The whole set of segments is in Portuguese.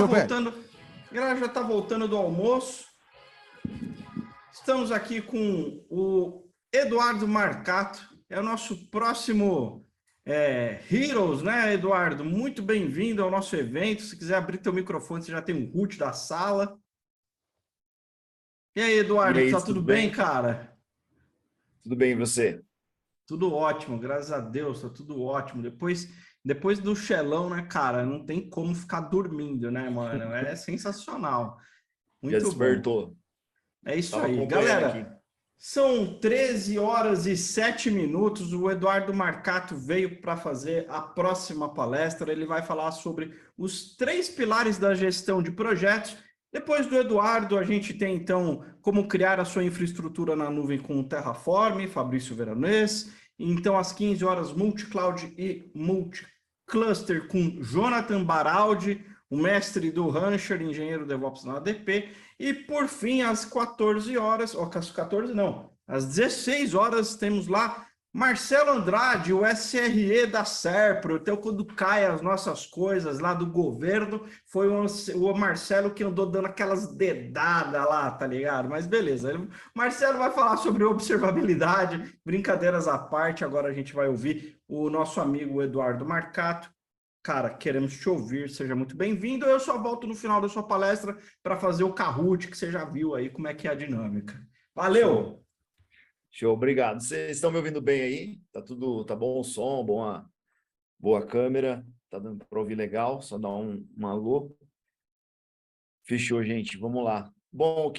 voltando. A galera já está voltando do almoço. Estamos aqui com o Eduardo Marcato. É o nosso próximo Heroes, né, Eduardo? Muito bem-vindo ao nosso evento. Se quiser abrir teu microfone, você já tem um root da sala. E aí, Eduardo, E aí, tá tudo tudo bem, bem? cara? Tudo bem, e você? Tudo ótimo, graças a Deus, tá tudo ótimo. Depois do Xelão, né, cara, não tem como ficar dormindo, né, mano? É sensacional. Já Muito bom. despertou? É isso Tava aí. acompanhando aqui. Galera, são 13 horas e 7 minutos. O Eduardo Marcato veio para fazer a próxima palestra. Ele vai falar sobre os 3 pilares da gestão de projetos. Depois do Eduardo, a gente tem, então, como criar a sua infraestrutura na nuvem com o Terraform, Fabrício Veronês. Então, às 15 horas, multi-cloud e multi-cluster com Jonathan Baraldi, o mestre do Rancher, engenheiro DevOps na ADP. E por fim, às 14 horas, ou às 14 não, às 16 horas, temos lá Marcelo Andrade, o SRE da Serpro. Então, quando caem as nossas coisas lá do governo, foi o Marcelo que andou dando aquelas dedadas lá, tá ligado? Mas beleza, o Marcelo vai falar sobre observabilidade, brincadeiras à parte. Agora a gente vai ouvir o nosso amigo Eduardo Marcato. Cara, queremos te ouvir, seja muito bem-vindo. Eu só volto no final da sua palestra para fazer o Kahoot, que você já viu aí como é que é a dinâmica. Show, Valeu! show, obrigado. Vocês estão me ouvindo bem aí? Tá bom o som, boa câmera, tá dando para ouvir legal, só dá um alô. Fechou, gente, vamos lá. Bom,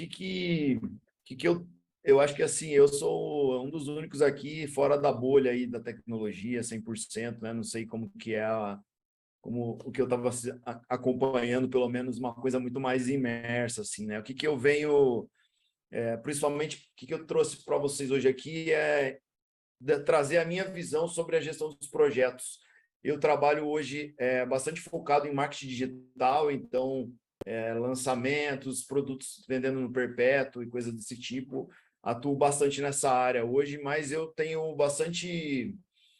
eu acho que assim, eu sou um dos únicos aqui fora da bolha aí da tecnologia, 100%, né? Não sei como que é como o que eu estava acompanhando, pelo menos uma coisa muito mais imersa, assim, né? O que eu venho, principalmente, o que eu trouxe para vocês hoje aqui é trazer a minha visão sobre a gestão dos projetos. Eu trabalho hoje bastante focado em marketing digital, então, lançamentos, produtos vendendo no perpétuo e coisas desse tipo. Atuo bastante nessa área hoje, mas eu tenho bastante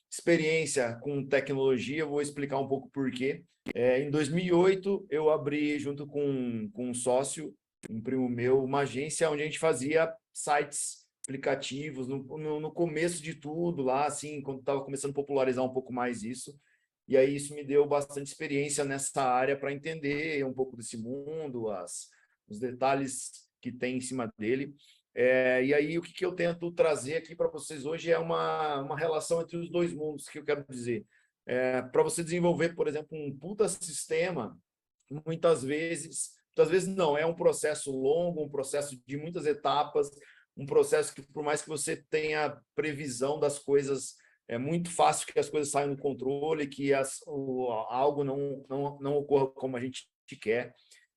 experiência com tecnologia, eu vou explicar um pouco por quê. Em 2008, eu abri, junto com um sócio, um primo meu, uma agência onde a gente fazia sites, aplicativos, no começo de tudo, lá, assim, quando estava começando a popularizar um pouco mais isso. E aí isso me deu bastante experiência nessa área para entender um pouco desse mundo, os detalhes que tem em cima dele. E aí, o que eu tento trazer aqui para vocês hoje é uma relação entre os dois mundos, que eu quero dizer. Para você desenvolver, por exemplo, um puta sistema, muitas vezes não, é um processo longo, um processo de muitas etapas, um processo que, por mais que você tenha previsão das coisas, é muito fácil que as coisas saiam do controle, que algo não ocorra como a gente quer.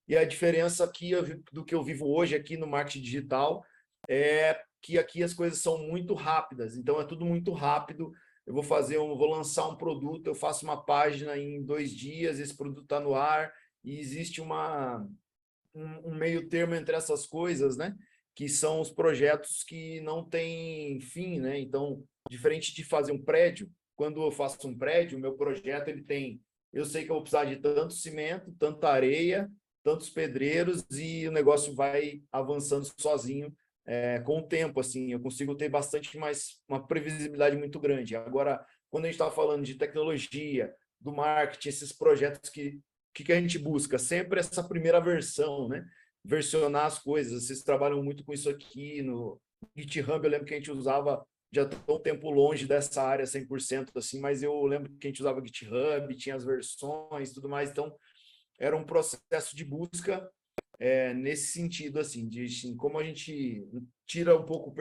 E a diferença aqui do que eu vivo hoje aqui no marketing digital é que aqui as coisas são muito rápidas, então é tudo muito rápido. Vou lançar um produto, eu faço uma página em 2 dias, esse produto está no ar, e existe um meio termo entre essas coisas, né? Que são os projetos que não têm fim, né? Então, diferente de fazer um prédio, quando eu faço um prédio, o meu projeto eu sei que eu vou precisar de tanto cimento, tanta areia, tantos pedreiros, e o negócio vai avançando sozinho com o tempo, assim, eu consigo ter bastante mais, uma previsibilidade muito grande. Agora, quando a gente está falando de tecnologia, do marketing, esses projetos que a gente busca? Sempre essa primeira versão, né? Versionar as coisas. Vocês trabalham muito com isso aqui no GitHub. Eu lembro que a gente usava, já estou um tempo longe dessa área 100% assim, mas eu lembro que a gente usava GitHub, tinha as versões, tudo mais. Então, era um processo de busca nesse sentido, assim, de como a gente tira um pouco o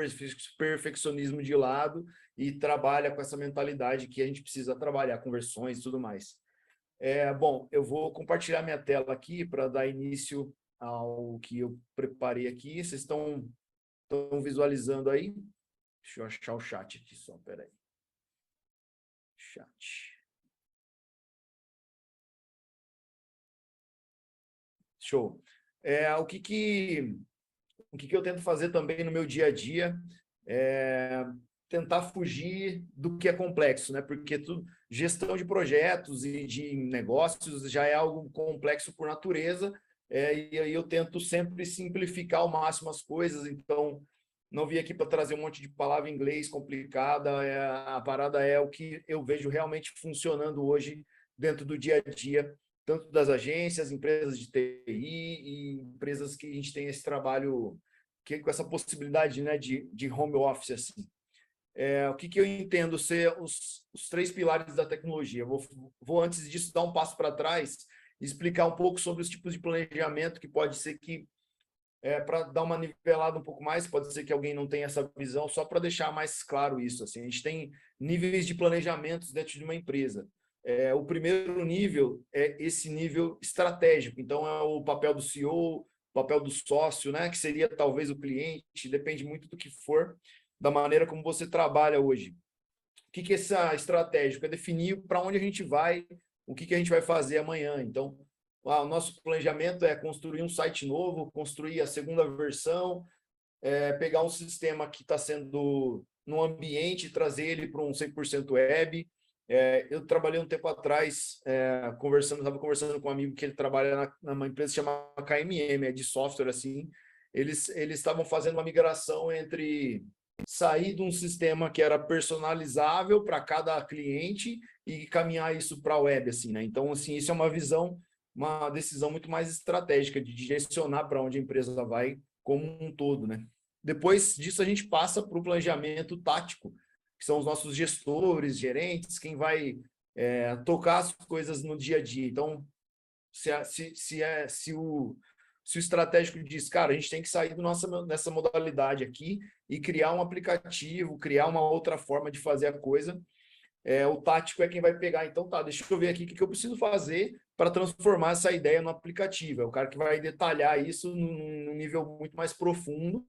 perfeccionismo de lado e trabalha com essa mentalidade que a gente precisa trabalhar, com versões e tudo mais. Bom, eu vou compartilhar minha tela aqui para dar início ao que eu preparei aqui. Vocês estão visualizando aí? Deixa eu achar o chat aqui só, peraí. Chat. Show. O que eu tento fazer também no meu dia a dia tentar fugir do que é complexo, né? Porque gestão de projetos e de negócios já é algo complexo por natureza, e aí eu tento sempre simplificar ao máximo as coisas, então não vim aqui para trazer um monte de palavra em inglês complicada, a parada é o que eu vejo realmente funcionando hoje dentro do dia a dia, tanto das agências, empresas de TI e empresas que a gente tem esse trabalho com essa possibilidade, né, de home office, assim. O que eu entendo ser os três pilares da tecnologia? Vou, antes disso, dar um passo para trás e explicar um pouco sobre os tipos de planejamento, que pode ser que, para dar uma nivelada um pouco mais, pode ser que alguém não tenha essa visão, só para deixar mais claro isso. Assim, a gente tem níveis de planejamentos dentro de uma empresa. O primeiro nível é esse nível estratégico, então é o papel do CEO, o papel do sócio, né, que seria talvez o cliente, depende muito do que for, da maneira como você trabalha hoje. O que é essa estratégico? É definir para onde a gente vai, o que a gente vai fazer amanhã. Então, o nosso planejamento é construir um site novo, construir a segunda versão, pegar um sistema que está sendo no ambiente e trazer ele para um 100% web. Eu trabalhei um tempo atrás, estava conversando com um amigo que ele trabalha numa empresa chamada KMM, é de software, assim. Eles estavam fazendo uma migração entre sair de um sistema que era personalizável para cada cliente e caminhar isso para a web, assim, né? Então, assim, isso é uma decisão muito mais estratégica de direcionar para onde a empresa vai como um todo, né? Depois disso, a gente passa para o planejamento tático, que são os nossos gestores, gerentes, quem vai tocar as coisas no dia a dia. Então, se o estratégico diz, cara, a gente tem que sair dessa modalidade aqui e criar um aplicativo, criar uma outra forma de fazer a coisa, o tático é quem vai pegar. Então, tá, deixa eu ver aqui o que eu preciso fazer para transformar essa ideia no aplicativo. É o cara que vai detalhar isso num nível muito mais profundo.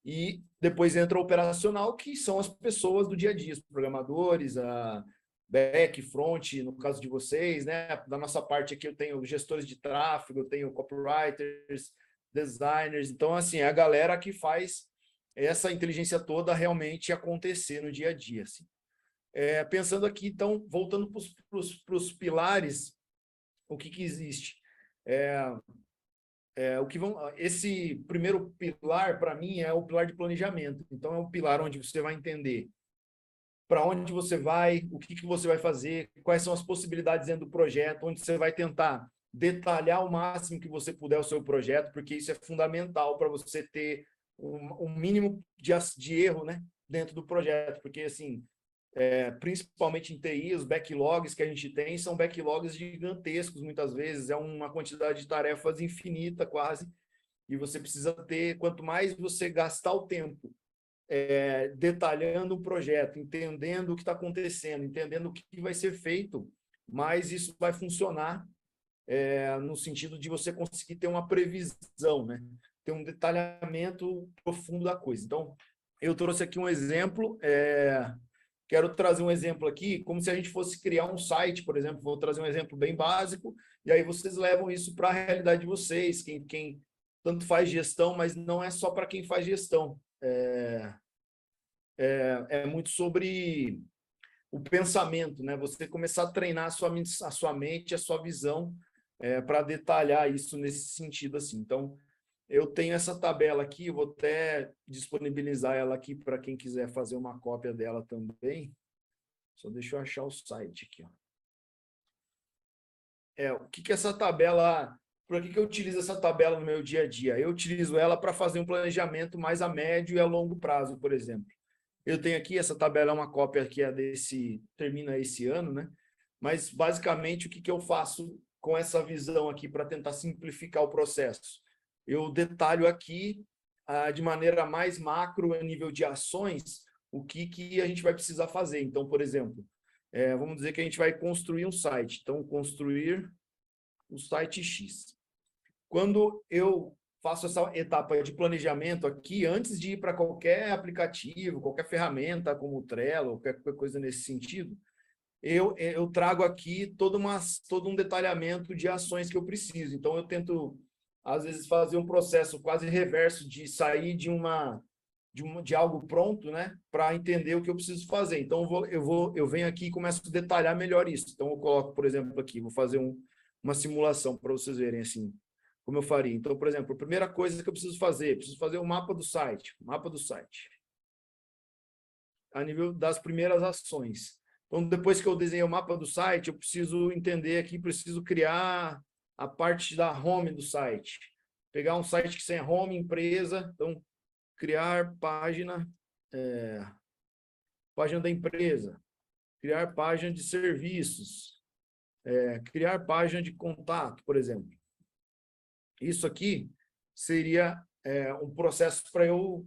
E depois entra o operacional, que são as pessoas do dia a dia, os programadores, a back, front, no caso de vocês, né? Da nossa parte aqui eu tenho gestores de tráfego, eu tenho copywriters, designers. Então, assim, é a galera que faz essa inteligência toda realmente acontecer no dia a dia, assim. Pensando aqui, então, voltando para os pilares, o que existe? Esse primeiro pilar, para mim, é o pilar de planejamento. Então, é um pilar onde você vai entender para onde você vai, o que você vai fazer, quais são as possibilidades dentro do projeto, onde você vai tentar detalhar o máximo que você puder o seu projeto, porque isso é fundamental para você ter um mínimo de erro, né, dentro do projeto, porque, assim, principalmente em TI, os backlogs que a gente tem são backlogs gigantescos, muitas vezes, é uma quantidade de tarefas infinita quase, e você precisa ter, quanto mais você gastar o tempo detalhando o projeto, entendendo o que está acontecendo, entendendo o que vai ser feito, mais isso vai funcionar no sentido de você conseguir ter uma previsão, né? Ter um detalhamento profundo da coisa. Então, eu trouxe aqui um exemplo, quero trazer um exemplo aqui, como se a gente fosse criar um site, por exemplo, vou trazer um exemplo bem básico, e aí vocês levam isso para a realidade de vocês, quem tanto faz gestão, mas não é só para quem faz gestão. É muito sobre o pensamento, né? Você começar a treinar a sua mente, a sua visão, para detalhar isso nesse sentido, assim. Então, eu tenho essa tabela aqui, eu vou até disponibilizar ela aqui para quem quiser fazer uma cópia dela também. Só deixa eu achar o site aqui, ó. O que essa tabela... Por que eu utilizo essa tabela no meu dia a dia? Eu utilizo ela para fazer um planejamento mais a médio e a longo prazo, por exemplo. Eu tenho aqui, essa tabela é uma cópia que termina esse ano, né? Mas, basicamente, o que eu faço com essa visão aqui para tentar simplificar o processo? Eu detalho aqui, de maneira mais macro, a nível de ações, o que a gente vai precisar fazer. Então, por exemplo, vamos dizer que a gente vai construir um site. Então, construir o site X. Quando eu faço essa etapa de planejamento aqui, antes de ir para qualquer aplicativo, qualquer ferramenta, como o Trello, qualquer coisa nesse sentido, eu trago aqui todo um detalhamento de ações que eu preciso. Então, eu tento, às vezes, fazer um processo quase reverso de sair de uma de algo pronto, né, para entender o que eu preciso fazer. Então, eu venho aqui e começo a detalhar melhor isso. Então, eu coloco, por exemplo, aqui, vou fazer uma simulação para vocês verem assim, como eu faria. Então, por exemplo, a primeira coisa que eu preciso fazer um mapa do site, a nível das primeiras ações. Então, depois que eu desenhei o mapa do site, eu preciso entender aqui, preciso criar a parte da home do site. Pegar um site que tem home, empresa, então, criar página da empresa, criar página de serviços, criar página de contato, por exemplo. Isso aqui seria um processo para eu,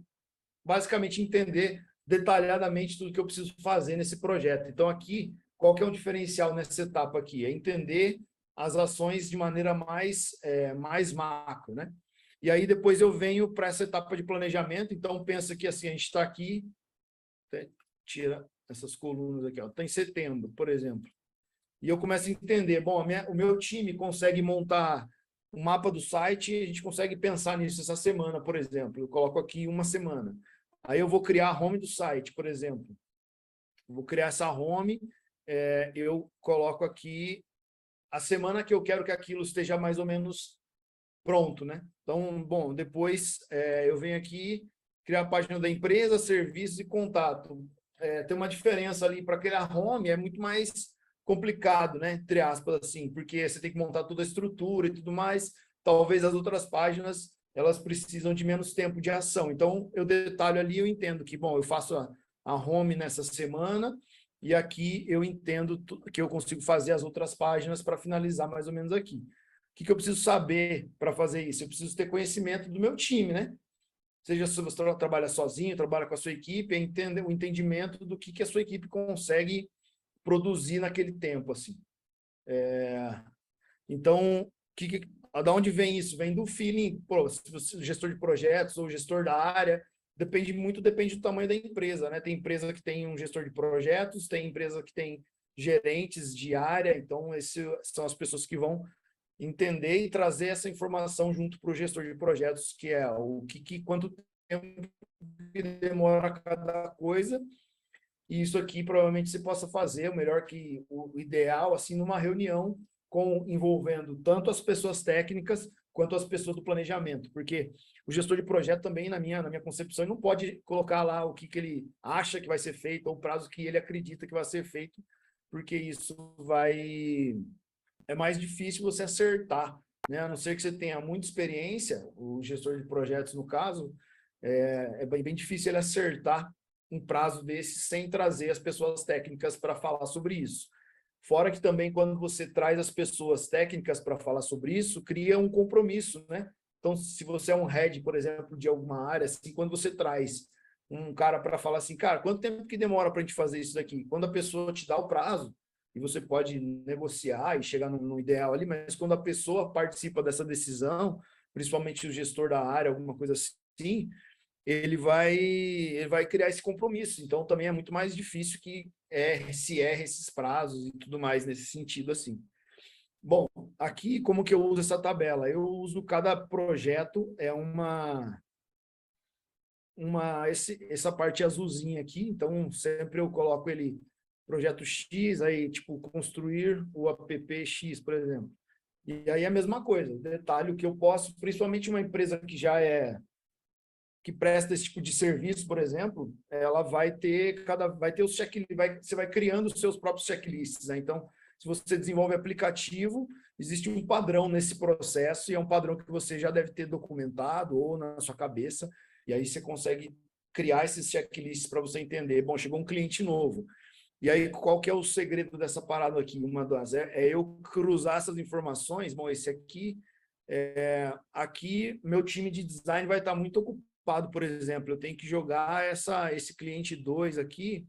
basicamente, entender detalhadamente tudo que eu preciso fazer nesse projeto. Então, aqui, qual que é o diferencial nessa etapa aqui? É entender as ações de maneira mais macro, né? E aí, depois eu venho para essa etapa de planejamento. Então, pensa que assim, a gente está aqui, tira essas colunas aqui, está em setembro, por exemplo. E eu começo a entender, bom, o meu time consegue montar um mapa do site e a gente consegue pensar nisso essa semana, por exemplo. Eu coloco aqui uma semana. Aí eu vou criar a home do site, por exemplo. Vou criar essa home, eu coloco aqui a semana que eu quero que aquilo esteja mais ou menos pronto, né? Então, bom, depois eu venho aqui criar a página da empresa, serviços e contato. Tem uma diferença ali para criar home, é muito mais complicado, né? Entre aspas, assim, porque você tem que montar toda a estrutura e tudo mais. Talvez as outras páginas elas precisam de menos tempo de ação. Então, eu detalho ali, eu entendo que, bom, eu faço a home nessa semana e aqui eu entendo que eu consigo fazer as outras páginas para finalizar mais ou menos aqui. O que eu preciso saber para fazer isso? Eu preciso ter conhecimento do meu time, né? Seja se você trabalha sozinho, trabalha com a sua equipe, o entendimento do que a sua equipe consegue produzir naquele tempo, assim. Então, da onde vem isso? Vem do feeling, pô, se você é gestor de projetos ou gestor da área, depende do tamanho da empresa, né? Tem empresa que tem um gestor de projetos, tem empresa que tem gerentes de área, então esses são as pessoas que vão entender e trazer essa informação junto para o gestor de projetos, que é quanto tempo que demora cada coisa, e isso aqui provavelmente você possa fazer, o melhor que o ideal, assim, numa reunião envolvendo tanto as pessoas técnicas quanto as pessoas do planejamento, porque o gestor de projeto também, na minha concepção, ele não pode colocar lá o que ele acha que vai ser feito ou o prazo que ele acredita que vai ser feito, porque isso é mais difícil você acertar, né? A não ser que você tenha muita experiência, o gestor de projetos, no caso, é bem difícil ele acertar um prazo desse sem trazer as pessoas técnicas para falar sobre isso. Fora que também, quando você traz as pessoas técnicas para falar sobre isso, cria um compromisso, né? Então, se você é um head, por exemplo, de alguma área, assim, quando você traz um cara para falar assim, cara, quanto tempo que demora para a gente fazer isso daqui? Quando a pessoa te dá o prazo, e você pode negociar e chegar no ideal ali, mas quando a pessoa participa dessa decisão, principalmente o gestor da área, alguma coisa assim, ele vai criar esse compromisso. Então, também é muito mais difícil que se erre esses prazos e tudo mais nesse sentido, assim. Bom, aqui, como que eu uso essa tabela? Eu uso cada projeto, essa parte azulzinha aqui, então sempre eu coloco ele projeto X, aí tipo construir o app X, por exemplo. E aí a mesma coisa, detalhe que eu posso, principalmente uma empresa que presta esse tipo de serviço, por exemplo, ela vai ter os checklists, você vai criando os seus próprios checklists, né? Então, se você desenvolve aplicativo, existe um padrão nesse processo e é um padrão que você já deve ter documentado ou na sua cabeça, e aí você consegue criar esses checklists para você entender, bom, chegou um cliente novo. E aí, qual que é o segredo dessa parada aqui? Uma das eu cruzar essas informações. Bom, aqui meu time de design vai estar muito ocupado, por exemplo. Eu tenho que jogar esse cliente 2 aqui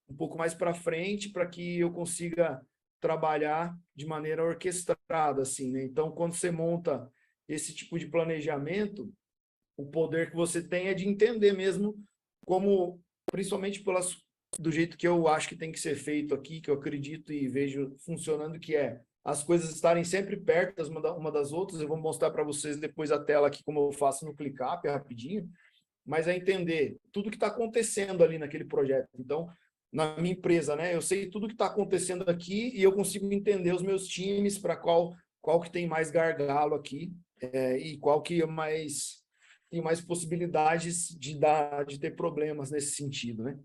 um pouco mais para frente para que eu consiga trabalhar de maneira orquestrada, assim, né? Então, quando você monta esse tipo de planejamento, o poder que você tem é de entender mesmo como, principalmente do jeito que eu acho que tem que ser feito aqui, que eu acredito e vejo funcionando, que é as coisas estarem sempre perto uma das outras. Eu vou mostrar para vocês depois a tela aqui, como eu faço no ClickUp, rapidinho. mas é entender tudo que está acontecendo ali naquele projeto. Então, na minha empresa, né, eu sei tudo que está acontecendo aqui e eu consigo entender os meus times para qual que tem mais gargalo aqui e qual que é tem mais possibilidades de ter problemas nesse sentido, né?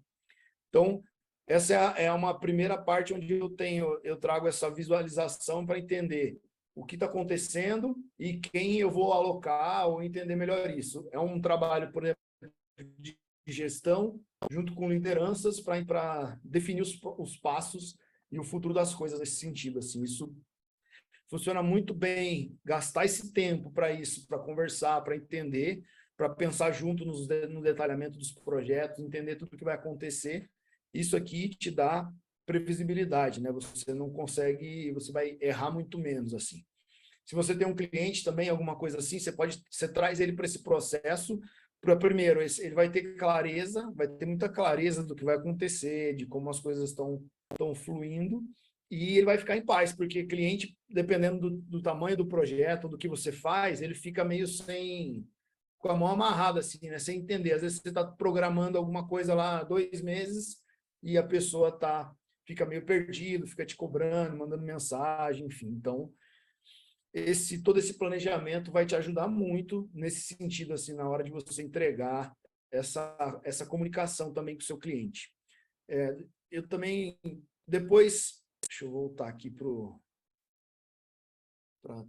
Então, essa é uma primeira parte onde eu trago essa visualização para entender o que está acontecendo e quem eu vou alocar ou entender melhor isso. É um trabalho, por exemplo, de gestão, junto com lideranças, para definir os passos e o futuro das coisas nesse sentido. Assim, isso funciona muito bem, gastar esse tempo para isso, para conversar, para entender, para pensar junto no detalhamento dos projetos, entender tudo o que vai acontecer. Isso aqui te dá previsibilidade, né? Você não consegue, você vai errar muito menos assim. Se você tem um cliente também, alguma coisa assim, você traz ele para esse processo. Primeiro, ele vai ter clareza, vai ter muita clareza do que vai acontecer, de como as coisas estão fluindo, e ele vai ficar em paz, porque cliente, dependendo do tamanho do projeto, do que você faz, ele fica meio com a mão amarrada, assim, né? Sem entender. Às vezes você está programando alguma coisa lá há 2 meses e a pessoa fica meio perdido, fica te cobrando, mandando mensagem, enfim. Então, todo esse planejamento vai te ajudar muito nesse sentido, assim, na hora de você entregar essa comunicação também com o seu cliente. Eu também, depois, deixa eu voltar aqui para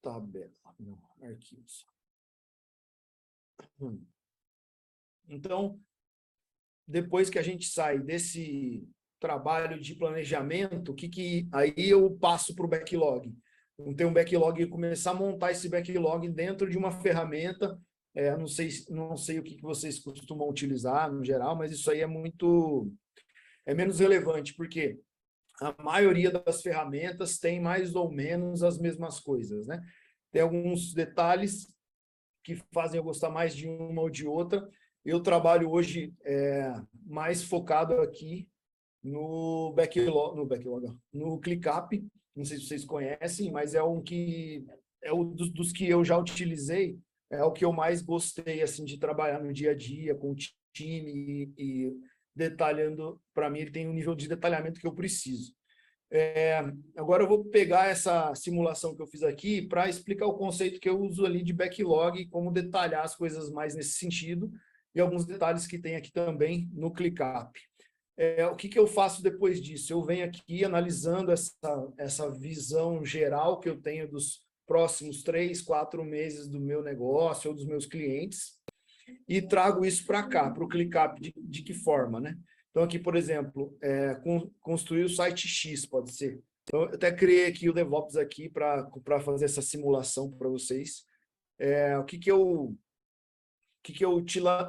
tabela, não, arquivos. Então, depois que a gente sai desse trabalho de planejamento, aí eu passo para o backlog. Então, ter um backlog e começar a montar esse backlog dentro de uma ferramenta. Não sei o que vocês costumam utilizar no geral, mas isso aí é menos relevante, porque a maioria das ferramentas tem mais ou menos as mesmas coisas, né? Tem alguns detalhes que fazem eu gostar mais de uma ou de outra. Eu trabalho hoje mais focado aqui no ClickUp. Não sei se vocês conhecem, mas dos que eu já utilizei, é o que eu mais gostei assim de trabalhar no dia a dia com o time e detalhando. Para mim, ele tem um nível de detalhamento que eu preciso. Agora eu vou pegar essa simulação que eu fiz aqui para explicar o conceito que eu uso ali de backlog e como detalhar as coisas mais nesse sentido e alguns detalhes que tem aqui também no ClickUp. O que eu faço depois disso? Eu venho aqui analisando essa visão geral que eu tenho dos próximos 3, 4 meses do meu negócio ou dos meus clientes e trago isso para cá, para o ClickUp. De que forma, né? Então, aqui, por exemplo, construir o site X, pode ser. Então, eu até criei aqui o DevOps aqui para fazer essa simulação para vocês. O que eu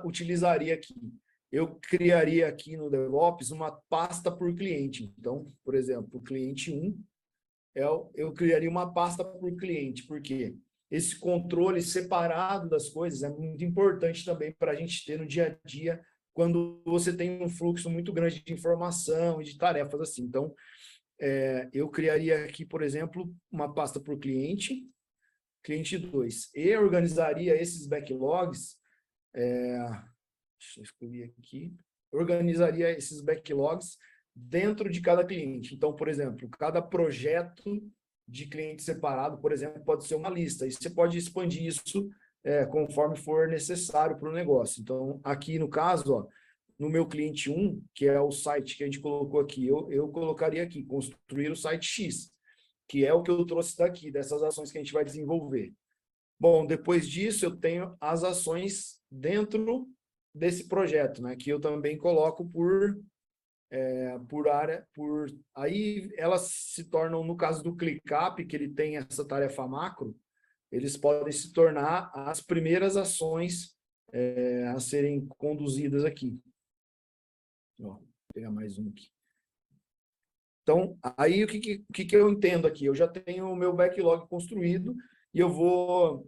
utilizaria aqui? Eu criaria aqui no DevOps uma pasta por cliente. Então, por exemplo, o cliente 1, eu criaria uma pasta por cliente, porque esse controle separado das coisas é muito importante também para a gente ter no dia a dia, quando você tem um fluxo muito grande de informação e de tarefas assim. Então, eu criaria aqui, por exemplo, uma pasta por cliente 2, e organizaria esses backlogs, deixa eu escrever aqui, organizaria esses backlogs dentro de cada cliente. Então, por exemplo, cada projeto de cliente separado, por exemplo, pode ser uma lista, e você pode expandir isso conforme for necessário para o negócio. Então, aqui no caso, ó, no meu cliente 1, que é o site que a gente colocou aqui, eu colocaria aqui, construir o site X, que é o que eu trouxe daqui, dessas ações que a gente vai desenvolver. Bom, depois disso, eu tenho as ações dentro desse projeto, né, que eu também coloco por área, aí elas se tornam, no caso do ClickUp, que ele tem essa tarefa macro, eles podem se tornar as primeiras ações a serem conduzidas aqui. Ó, vou pegar mais um aqui. Então, aí o que eu entendo aqui? Eu já tenho o meu backlog construído e eu vou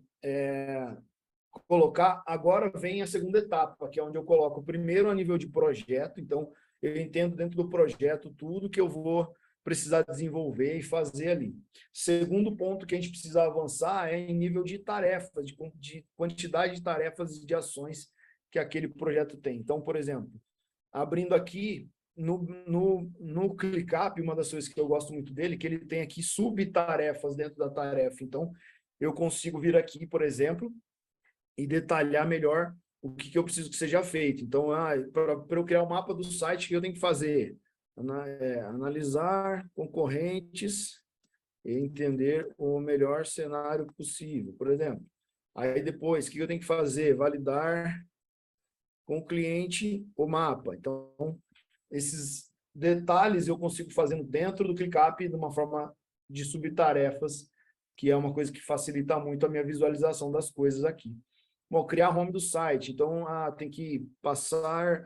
colocar, agora vem a segunda etapa, que é onde eu coloco primeiro a nível de projeto. Então, eu entendo dentro do projeto tudo que eu vou precisar desenvolver e fazer ali. Segundo ponto que a gente precisa avançar é em nível de tarefas, de quantidade de tarefas e de ações que aquele projeto tem. Então, por exemplo, abrindo aqui no ClickUp, uma das coisas que eu gosto muito dele, que ele tem aqui subtarefas dentro da tarefa. Então, eu consigo vir aqui, por exemplo, e detalhar melhor o que eu preciso que seja feito. Então, para eu criar o mapa do site, o que eu tenho que fazer? Analisar concorrentes e entender o melhor cenário possível, por exemplo. Aí depois, o que eu tenho que fazer? Validar com o cliente o mapa. Então, esses detalhes eu consigo fazer dentro do ClickUp de uma forma de subtarefas, que é uma coisa que facilita muito a minha visualização das coisas aqui. Bom, criar home do site. Então, tem que passar,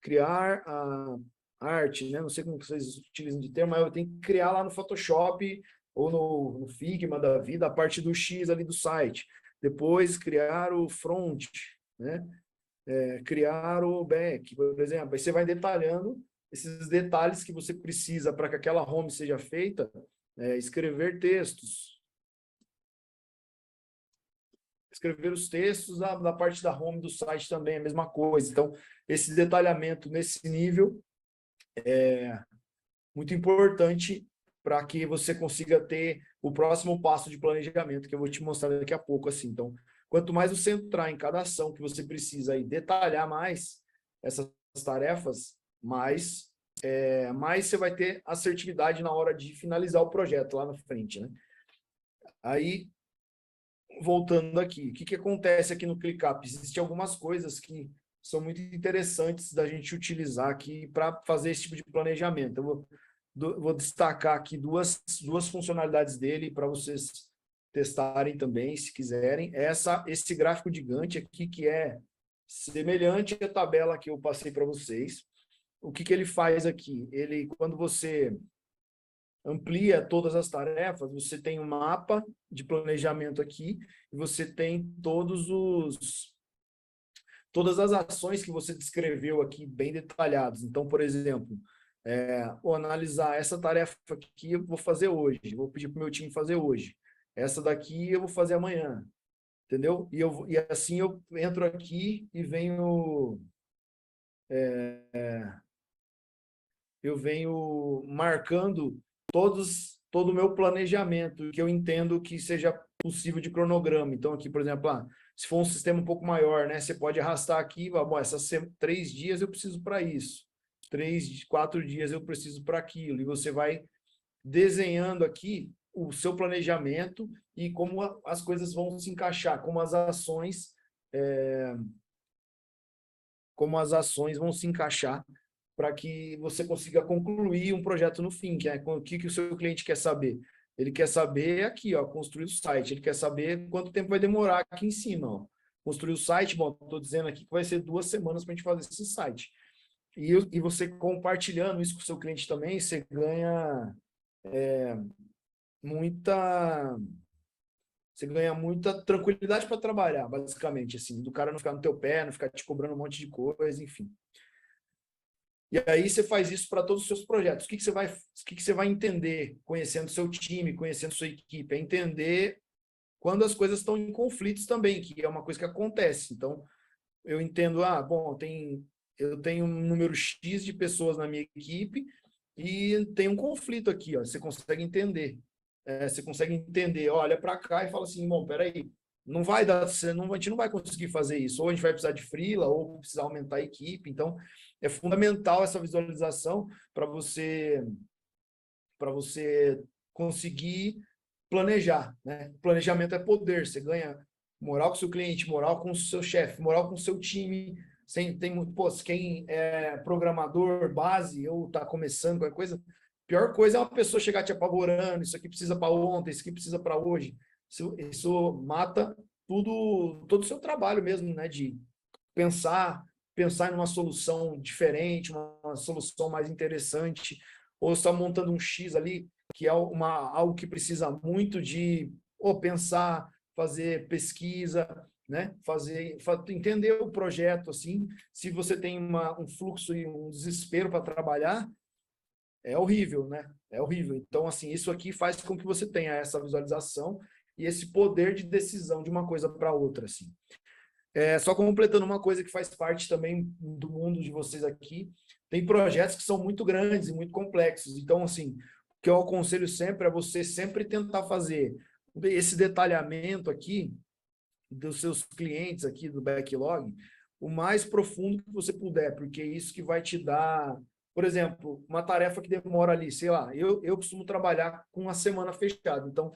criar a arte, né? Não sei como vocês utilizam de termo, mas eu tenho que criar lá no Photoshop ou no Figma da vida a parte do X ali do site. Depois, criar o front, né? Criar o back, por exemplo. Aí você vai detalhando esses detalhes que você precisa para que aquela home seja feita, escrever textos. Escrever os textos na parte da home do site também, a mesma coisa. Então, esse detalhamento nesse nível é muito importante para que você consiga ter o próximo passo de planejamento, que eu vou te mostrar daqui a pouco. Assim. Então, quanto mais você entrar em cada ação que você precisa e detalhar mais essas tarefas, mais você vai ter assertividade na hora de finalizar o projeto lá na frente. Né? Aí, voltando aqui, o que acontece aqui no ClickUp? Existem algumas coisas que são muito interessantes da gente utilizar aqui para fazer esse tipo de planejamento. Eu vou destacar aqui duas funcionalidades dele para vocês testarem também, se quiserem. Esse gráfico de Gantt aqui, que é semelhante à tabela que eu passei para vocês. O que ele faz aqui? Quando você amplia todas as tarefas, você tem um mapa de planejamento aqui, e você tem todas as ações que você descreveu aqui, bem detalhadas. Então, por exemplo, vou analisar essa tarefa aqui, eu vou fazer hoje, vou pedir para o meu time fazer hoje. Essa daqui eu vou fazer amanhã, entendeu? E assim eu entro aqui e eu venho marcando todo o meu planejamento, que eu entendo que seja possível de cronograma. Então, aqui, por exemplo, se for um sistema um pouco maior, né, você pode arrastar aqui, bom, essas 3 dias eu preciso para isso, 4 dias eu preciso para aquilo, e você vai desenhando aqui o seu planejamento e como as coisas vão se encaixar, como as ações vão se encaixar para que você consiga concluir um projeto no fim, que é o que o seu cliente quer saber. Ele quer saber aqui, ó, construir o site, ele quer saber quanto tempo vai demorar aqui em cima. Ó. Construir o site, bom, estou dizendo aqui que vai ser 2 semanas para a gente fazer esse site. E você compartilhando isso com o seu cliente também, você ganha muita tranquilidade para trabalhar, basicamente, assim, do cara não ficar no teu pé, não ficar te cobrando um monte de coisa, enfim. E aí você faz isso para todos os seus projetos. O que você vai entender conhecendo seu time, conhecendo sua equipe? É entender quando as coisas estão em conflitos também, que é uma coisa que acontece. Então, eu entendo, bom, eu tenho um número X de pessoas na minha equipe e tem um conflito aqui, ó, você consegue entender. Você consegue entender, olha para cá e fala assim, bom, peraí, não vai dar, a gente não vai conseguir fazer isso, ou a gente vai precisar de freela, ou precisar aumentar a equipe. Então, é fundamental essa visualização para você conseguir planejar, né? Planejamento é poder, você ganha moral com o seu cliente, moral com o seu chefe, moral com o seu time. Quem é programador base ou está começando qualquer coisa, pior coisa é uma pessoa chegar te apavorando, isso aqui precisa para ontem, isso aqui precisa para hoje. Isso mata todo o seu trabalho mesmo, né? De pensar em uma solução diferente, uma solução mais interessante, ou está montando um X ali, que é algo que precisa muito de pensar, fazer pesquisa, né? Entender o projeto, assim, se você tem um fluxo e um desespero para trabalhar, é horrível, né? É horrível. Então, assim, isso aqui faz com que você tenha essa visualização e esse poder de decisão de uma coisa para outra, assim. Só completando uma coisa que faz parte também do mundo de vocês aqui, tem projetos que são muito grandes e muito complexos. Então, assim, o que eu aconselho sempre é você sempre tentar fazer esse detalhamento aqui dos seus clientes aqui do backlog o mais profundo que você puder, porque é isso que vai te dar, por exemplo, uma tarefa que demora ali, sei lá, eu costumo trabalhar com uma semana fechada, então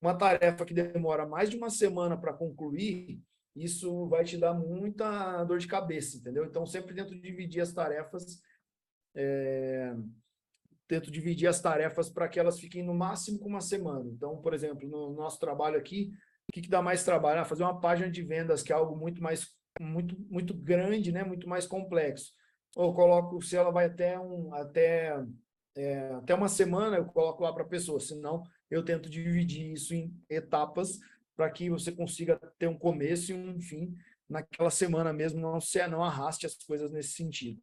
uma tarefa que demora mais de uma semana para concluir, isso vai te dar muita dor de cabeça, entendeu? Então, sempre tento dividir as tarefas para que elas fiquem no máximo com uma semana. Então, por exemplo, no nosso trabalho aqui, o que dá mais trabalho? Fazer uma página de vendas, que é algo muito grande, né? Muito mais complexo. Eu coloco, se ela vai até uma semana, eu coloco lá para a pessoa, senão eu tento dividir isso em etapas para que você consiga ter um começo e um fim naquela semana mesmo, não arraste as coisas nesse sentido.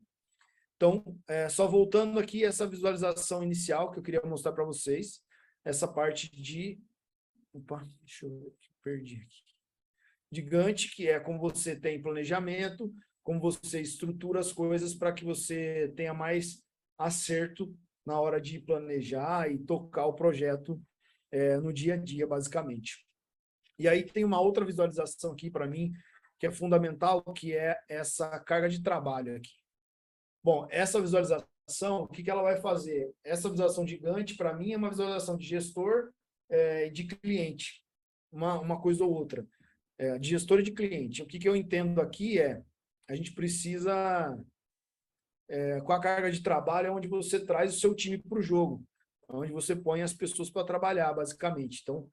Então, só voltando aqui, essa visualização inicial que eu queria mostrar para vocês, essa parte de... Opa, deixa eu ver, perdi aqui. De Gantt, que é como você tem planejamento, como você estrutura as coisas para que você tenha mais acerto na hora de planejar e tocar o projeto no dia a dia, basicamente. E aí tem uma outra visualização aqui para mim, que é fundamental, que é essa carga de trabalho aqui. Bom, essa visualização, o que ela vai fazer? Essa visualização de Gantt, para mim, é uma visualização de gestor e de cliente, uma coisa ou outra, de gestor e de cliente. O que eu entendo aqui a gente precisa, com a carga de trabalho, é onde você traz o seu time para o jogo, onde você põe as pessoas para trabalhar, basicamente. Então,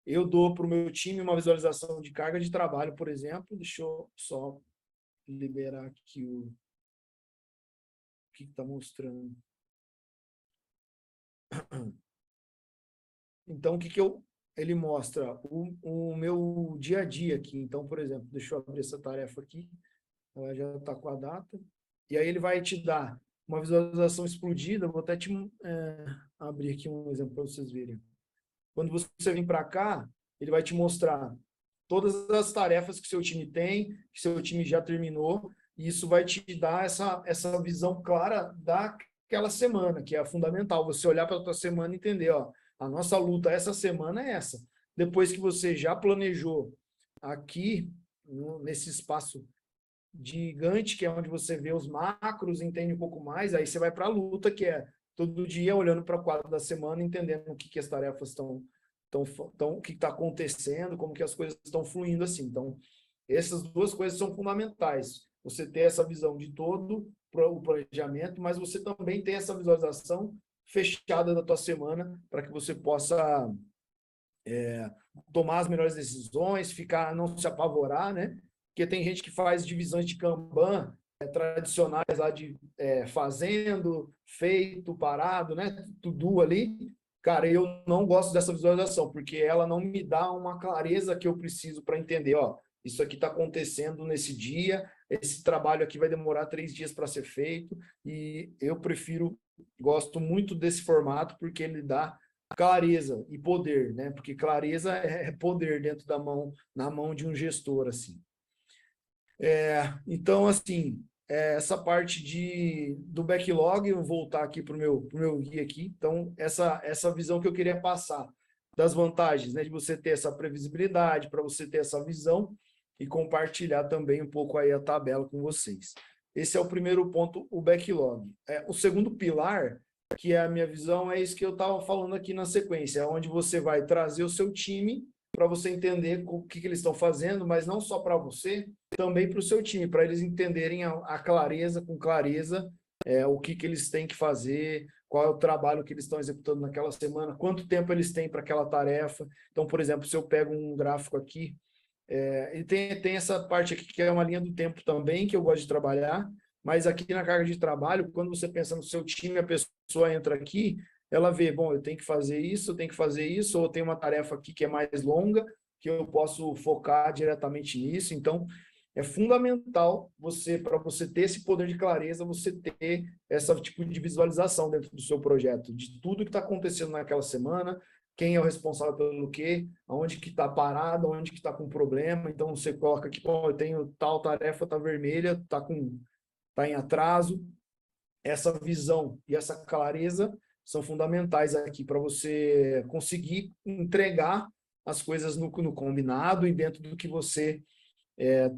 eu dou para o meu time uma visualização de carga de trabalho, por exemplo. Deixa eu só liberar aqui o que está mostrando. Então, ele mostra o meu dia a dia aqui. Então, por exemplo, deixa eu abrir essa tarefa aqui, ela já está com a data, e aí ele vai te dar uma visualização explodida. Vou até abrir aqui um exemplo para vocês verem. Quando você vem para cá, ele vai te mostrar todas as tarefas que seu time tem, que seu time já terminou, e isso vai te dar essa visão clara daquela semana, que é fundamental. Você olhar para a tua semana e entender, ó, a nossa luta essa semana é essa. Depois que você já planejou aqui, nesse espaço gigante, que é onde você vê os macros, entende um pouco mais, aí você vai para a luta, que é todo dia olhando para o quadro da semana, entendendo o que as tarefas estão, o que está acontecendo, como que as coisas estão fluindo assim. Então, essas duas coisas são fundamentais. Você ter essa visão de todo o planejamento, mas você também tem essa visualização fechada da tua semana para que você possa tomar as melhores decisões, não se apavorar, né? Porque tem gente que faz divisões de Kanban tradicionais lá de fazendo, feito, parado, né? Tudo ali. Cara, eu não gosto dessa visualização, porque ela não me dá uma clareza que eu preciso para entender, ó, isso aqui está acontecendo nesse dia, esse trabalho aqui vai demorar 3 dias para ser feito, e eu gosto muito desse formato, porque ele dá clareza e poder, né? Porque clareza é poder dentro na mão de um gestor, assim. Então, assim, essa parte do backlog, eu vou voltar aqui para o meu guia aqui. Então, essa visão que eu queria passar das vantagens, né, de você ter essa previsibilidade, para você ter essa visão e compartilhar também um pouco aí a tabela com vocês. Esse é o primeiro ponto, o backlog. O segundo pilar, que é a minha visão, é isso que eu estava falando aqui na sequência, onde você vai trazer o seu time para você entender o que eles estão fazendo, mas não só para você, também para o seu time, para eles entenderem com clareza, o que eles têm que fazer, qual é o trabalho que eles estão executando naquela semana, quanto tempo eles têm para aquela tarefa. Então, por exemplo, se eu pego um gráfico aqui, ele tem essa parte aqui que é uma linha do tempo também, que eu gosto de trabalhar, mas aqui na carga de trabalho, quando você pensa no seu time, a pessoa entra aqui, ela vê, bom, eu tenho que fazer isso, ou tem uma tarefa aqui que é mais longa, que eu posso focar diretamente nisso. Então, é fundamental para você ter esse poder de clareza, você ter esse tipo de visualização dentro do seu projeto, de tudo que está acontecendo naquela semana, quem é o responsável pelo quê, aonde que está parado, aonde que está com problema. Então, você coloca aqui, eu tenho tal tarefa, está vermelha, tá em atraso. Essa visão e essa clareza são fundamentais aqui para você conseguir entregar as coisas no combinado e dentro do que você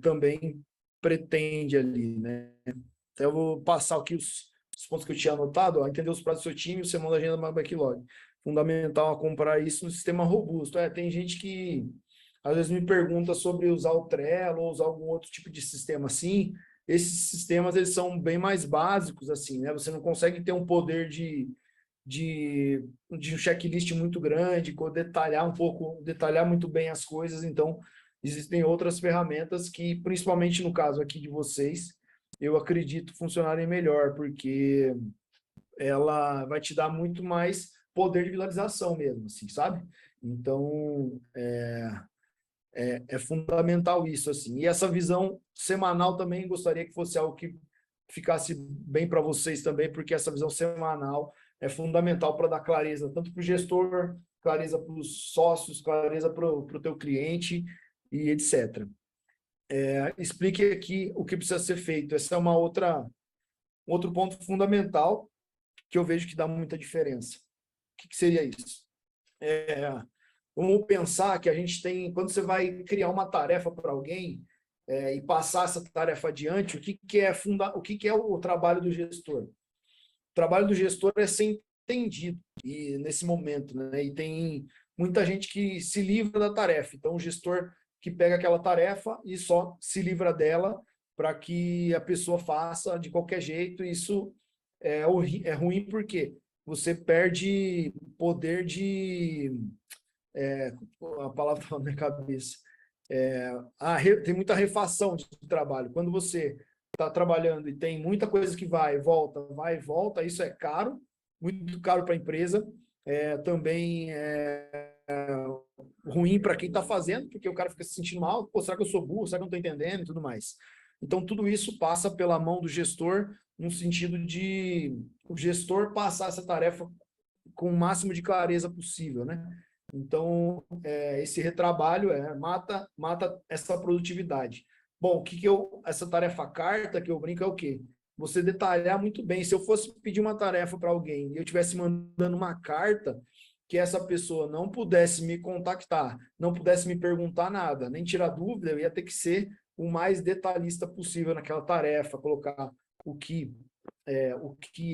também pretende ali, né? Então, eu vou passar aqui os pontos que eu tinha anotado, entender os prazos do seu time, você manda a agenda no backlog. Fundamental a comprar isso no sistema robusto. Tem gente que às vezes me pergunta sobre usar o Trello ou usar algum outro tipo de sistema assim. Esses sistemas, eles são bem mais básicos, assim, né? Você não consegue ter um poder de um checklist muito grande, detalhar muito bem as coisas. Então, existem outras ferramentas que, principalmente no caso aqui de vocês, eu acredito funcionarem melhor, porque ela vai te dar muito mais poder de visualização mesmo, assim, sabe? Então, é fundamental isso, assim. E essa visão semanal também gostaria que fosse algo que ficasse bem para vocês também, porque essa visão semanal é fundamental para dar clareza, tanto para o gestor, clareza para os sócios, clareza para o teu cliente e etc. Explique aqui o que precisa ser feito. Esse é um outro ponto fundamental que eu vejo que dá muita diferença. O que seria isso? Vamos pensar que a gente tem, quando você vai criar uma tarefa para alguém e passar essa tarefa adiante, o que é o trabalho do gestor? O trabalho do gestor é ser entendido e nesse momento, né? E tem muita gente que se livra da tarefa. Então, o gestor que pega aquela tarefa e só se livra dela para que a pessoa faça de qualquer jeito. Isso é ruim porque você perde poder de... a palavra está na minha cabeça. Tem muita refação de trabalho. Quando você está trabalhando e tem muita coisa que vai e volta, isso é caro, muito caro para a empresa. Também ruim para quem está fazendo, porque o cara fica se sentindo mal. Pô, será que eu sou burro? Será que eu não estou entendendo? E tudo mais. Então, tudo isso passa pela mão do gestor, no sentido de o gestor passar essa tarefa com o máximo de clareza possível, né? Então, esse retrabalho mata essa produtividade. Bom, essa tarefa carta que eu brinco é o quê? Você detalhar muito bem. Se eu fosse pedir uma tarefa para alguém e eu estivesse mandando uma carta, que essa pessoa não pudesse me contactar, não pudesse me perguntar nada, nem tirar dúvida, eu ia ter que ser o mais detalhista possível naquela tarefa, colocar o que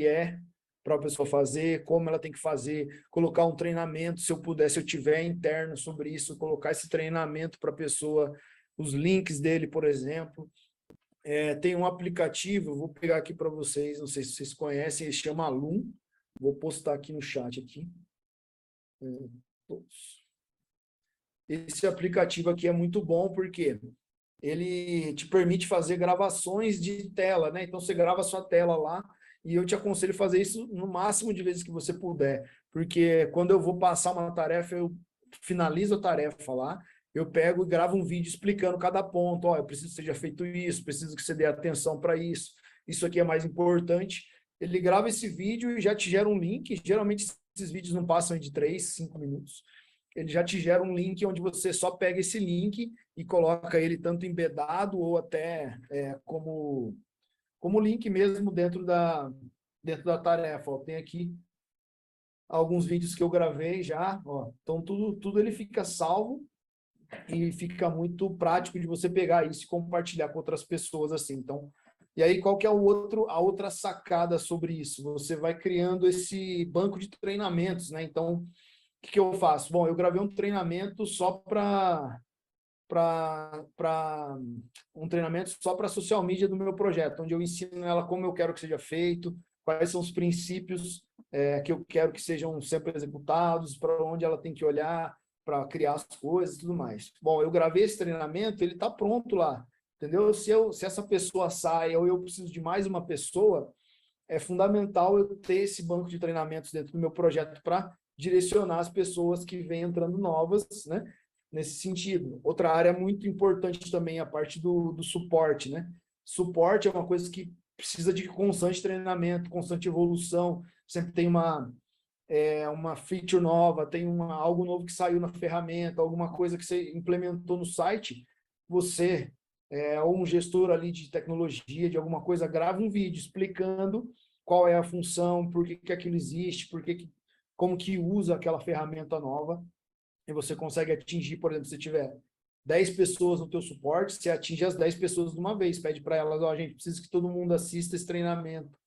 é para a pessoa fazer, como ela tem que fazer, colocar um treinamento, se eu tiver interno sobre isso, colocar esse treinamento para a pessoa, os links dele, por exemplo. Tem um aplicativo, vou pegar aqui para vocês, não sei se vocês conhecem, ele chama Alum, vou postar aqui no chat aqui. Esse aplicativo aqui é muito bom porque ele te permite fazer gravações de tela, né? Então você grava a sua tela lá e eu te aconselho a fazer isso no máximo de vezes que você puder, porque quando eu vou passar uma tarefa, eu finalizo a tarefa lá, eu pego e gravo um vídeo explicando cada ponto. Eu preciso que seja feito isso, preciso que você dê atenção para isso, isso aqui é mais importante. Ele grava esse vídeo e já te gera um link. Geralmente esses vídeos não passam de 3, 5 minutos. Ele já te gera um link onde você só pega esse link e coloca ele tanto embedado ou até como link mesmo dentro da tarefa. Tem aqui alguns vídeos que eu gravei já. Então, tudo ele fica salvo e fica muito prático de você pegar isso e compartilhar com outras pessoas assim. Então, e aí qual que é a outra sacada sobre isso? Você vai criando esse banco de treinamentos, né? Então, o que eu faço? Bom, eu gravei um treinamento só para social media do meu projeto, onde eu ensino ela como eu quero que seja feito, quais são os princípios que eu quero que sejam sempre executados, para onde ela tem que olhar para criar as coisas e tudo mais. Bom, eu gravei esse treinamento, ele está pronto lá, entendeu? Se essa pessoa sai ou eu preciso de mais uma pessoa, é fundamental eu ter esse banco de treinamentos dentro do meu projeto para direcionar as pessoas que vêm entrando novas, né? Nesse sentido. Outra área muito importante também é a parte do suporte, né? Suporte é uma coisa que precisa de constante treinamento, constante evolução, sempre tem uma feature nova, tem algo novo que saiu na ferramenta, alguma coisa que você implementou no site, você, ou um gestor ali de tecnologia, de alguma coisa, grava um vídeo explicando qual é a função, por que que aquilo existe, como que usa aquela ferramenta nova, e você consegue atingir, por exemplo, se tiver 10 pessoas no teu suporte, você atinge as 10 pessoas de uma vez, pede para elas, ó, gente, precisa que todo mundo assista esse treinamento.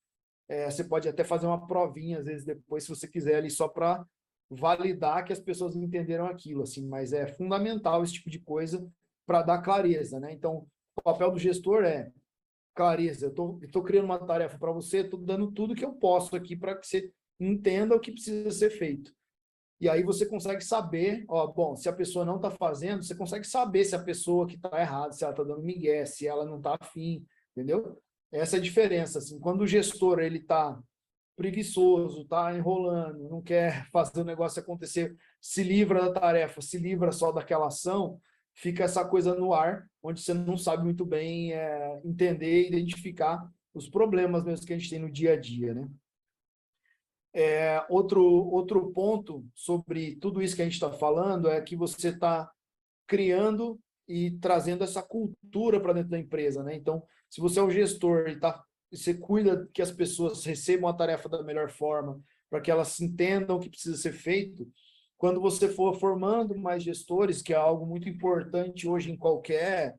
Você pode até fazer uma provinha, às vezes, depois, se você quiser, ali, só para validar que as pessoas entenderam aquilo, assim, mas é fundamental esse tipo de coisa para dar clareza, né? Então, o papel do gestor é clareza. Eu tô criando uma tarefa para você, estou dando tudo que eu posso aqui para que você entenda o que precisa ser feito. E aí você consegue saber, ó, bom, se a pessoa não está fazendo, você consegue saber se a pessoa que está errada, se ela está dando migué, se ela não está afim, entendeu? Essa é a diferença, assim, quando o gestor ele está preguiçoso, está enrolando, não quer fazer o negócio acontecer, se livra da tarefa, se livra só daquela ação, fica essa coisa no ar, onde você não sabe muito bem entender e identificar os problemas mesmo que a gente tem no dia a dia, né? Outro ponto sobre tudo isso que a gente está falando é que você está criando e trazendo essa cultura para dentro da empresa, né? Então, se você é um gestor e você cuida que as pessoas recebam a tarefa da melhor forma, para que elas entendam o que precisa ser feito, quando você for formando mais gestores, que é algo muito importante hoje em qualquer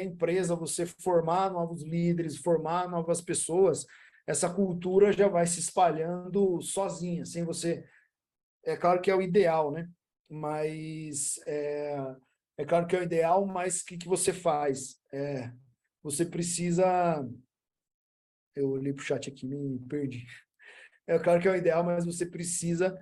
empresa, você formar novos líderes, formar novas pessoas, essa cultura já vai se espalhando sozinha, sem você... É claro que é o ideal, né? Mas é claro que é o ideal, mas o que você faz? Você precisa... Eu olhei para o chat aqui, me perdi. É claro que é o ideal, mas você precisa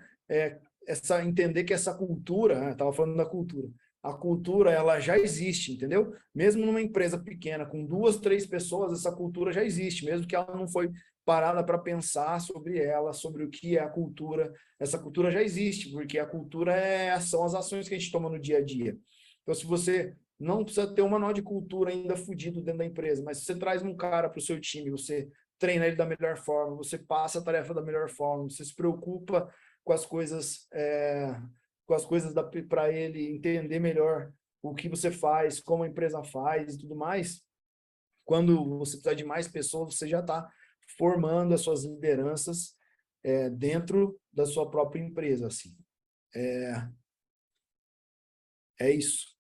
entender que essa cultura, estava falando da cultura, a cultura ela já existe, entendeu? Mesmo numa empresa pequena, com 2, 3 pessoas, essa cultura já existe, mesmo que ela não foi parada para pensar sobre ela, sobre o que é a cultura. Essa cultura já existe, porque a cultura são as ações que a gente toma no dia a dia. Então, se você não precisa ter um manual de cultura ainda fudido dentro da empresa, mas se você traz um cara para o seu time, você treina ele da melhor forma, você passa a tarefa da melhor forma, você se preocupa com as coisas, para ele entender melhor o que você faz, como a empresa faz e tudo mais. Quando você precisa de mais pessoas, você já está formando as suas lideranças dentro da sua própria empresa, assim. É isso.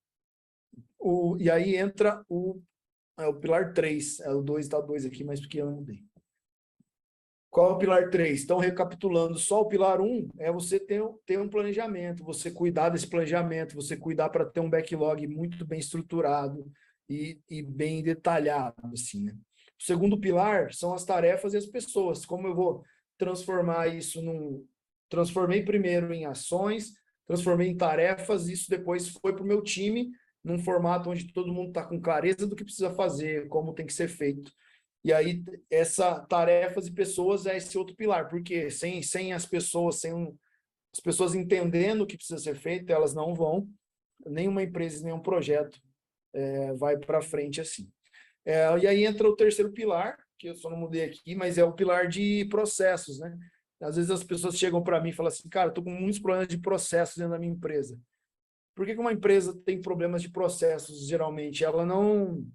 E aí entra o pilar 3, o 2 está 2 aqui, mas porque eu não mudei. Qual é o pilar 3? Então, recapitulando, só o pilar 1 é você ter um planejamento, você cuidar desse planejamento, você cuidar para ter um backlog muito bem estruturado e bem detalhado, assim, né? O segundo pilar são as tarefas e as pessoas. Como eu vou transformar isso Transformei primeiro em ações, transformei em tarefas, isso depois foi para o meu time, num formato onde todo mundo está com clareza do que precisa fazer, como tem que ser feito. E aí, tarefas e pessoas é esse outro pilar, porque sem as pessoas, as pessoas entendendo o que precisa ser feito, elas não vão, nenhuma empresa, nenhum projeto vai para frente assim. E aí entra o terceiro pilar, que eu só não mudei aqui, mas é o pilar de processos, né? Às vezes as pessoas chegam para mim e falam assim, cara, eu estou com muitos problemas de processos dentro da minha empresa. Por que uma empresa tem problemas de processos, geralmente? Ela não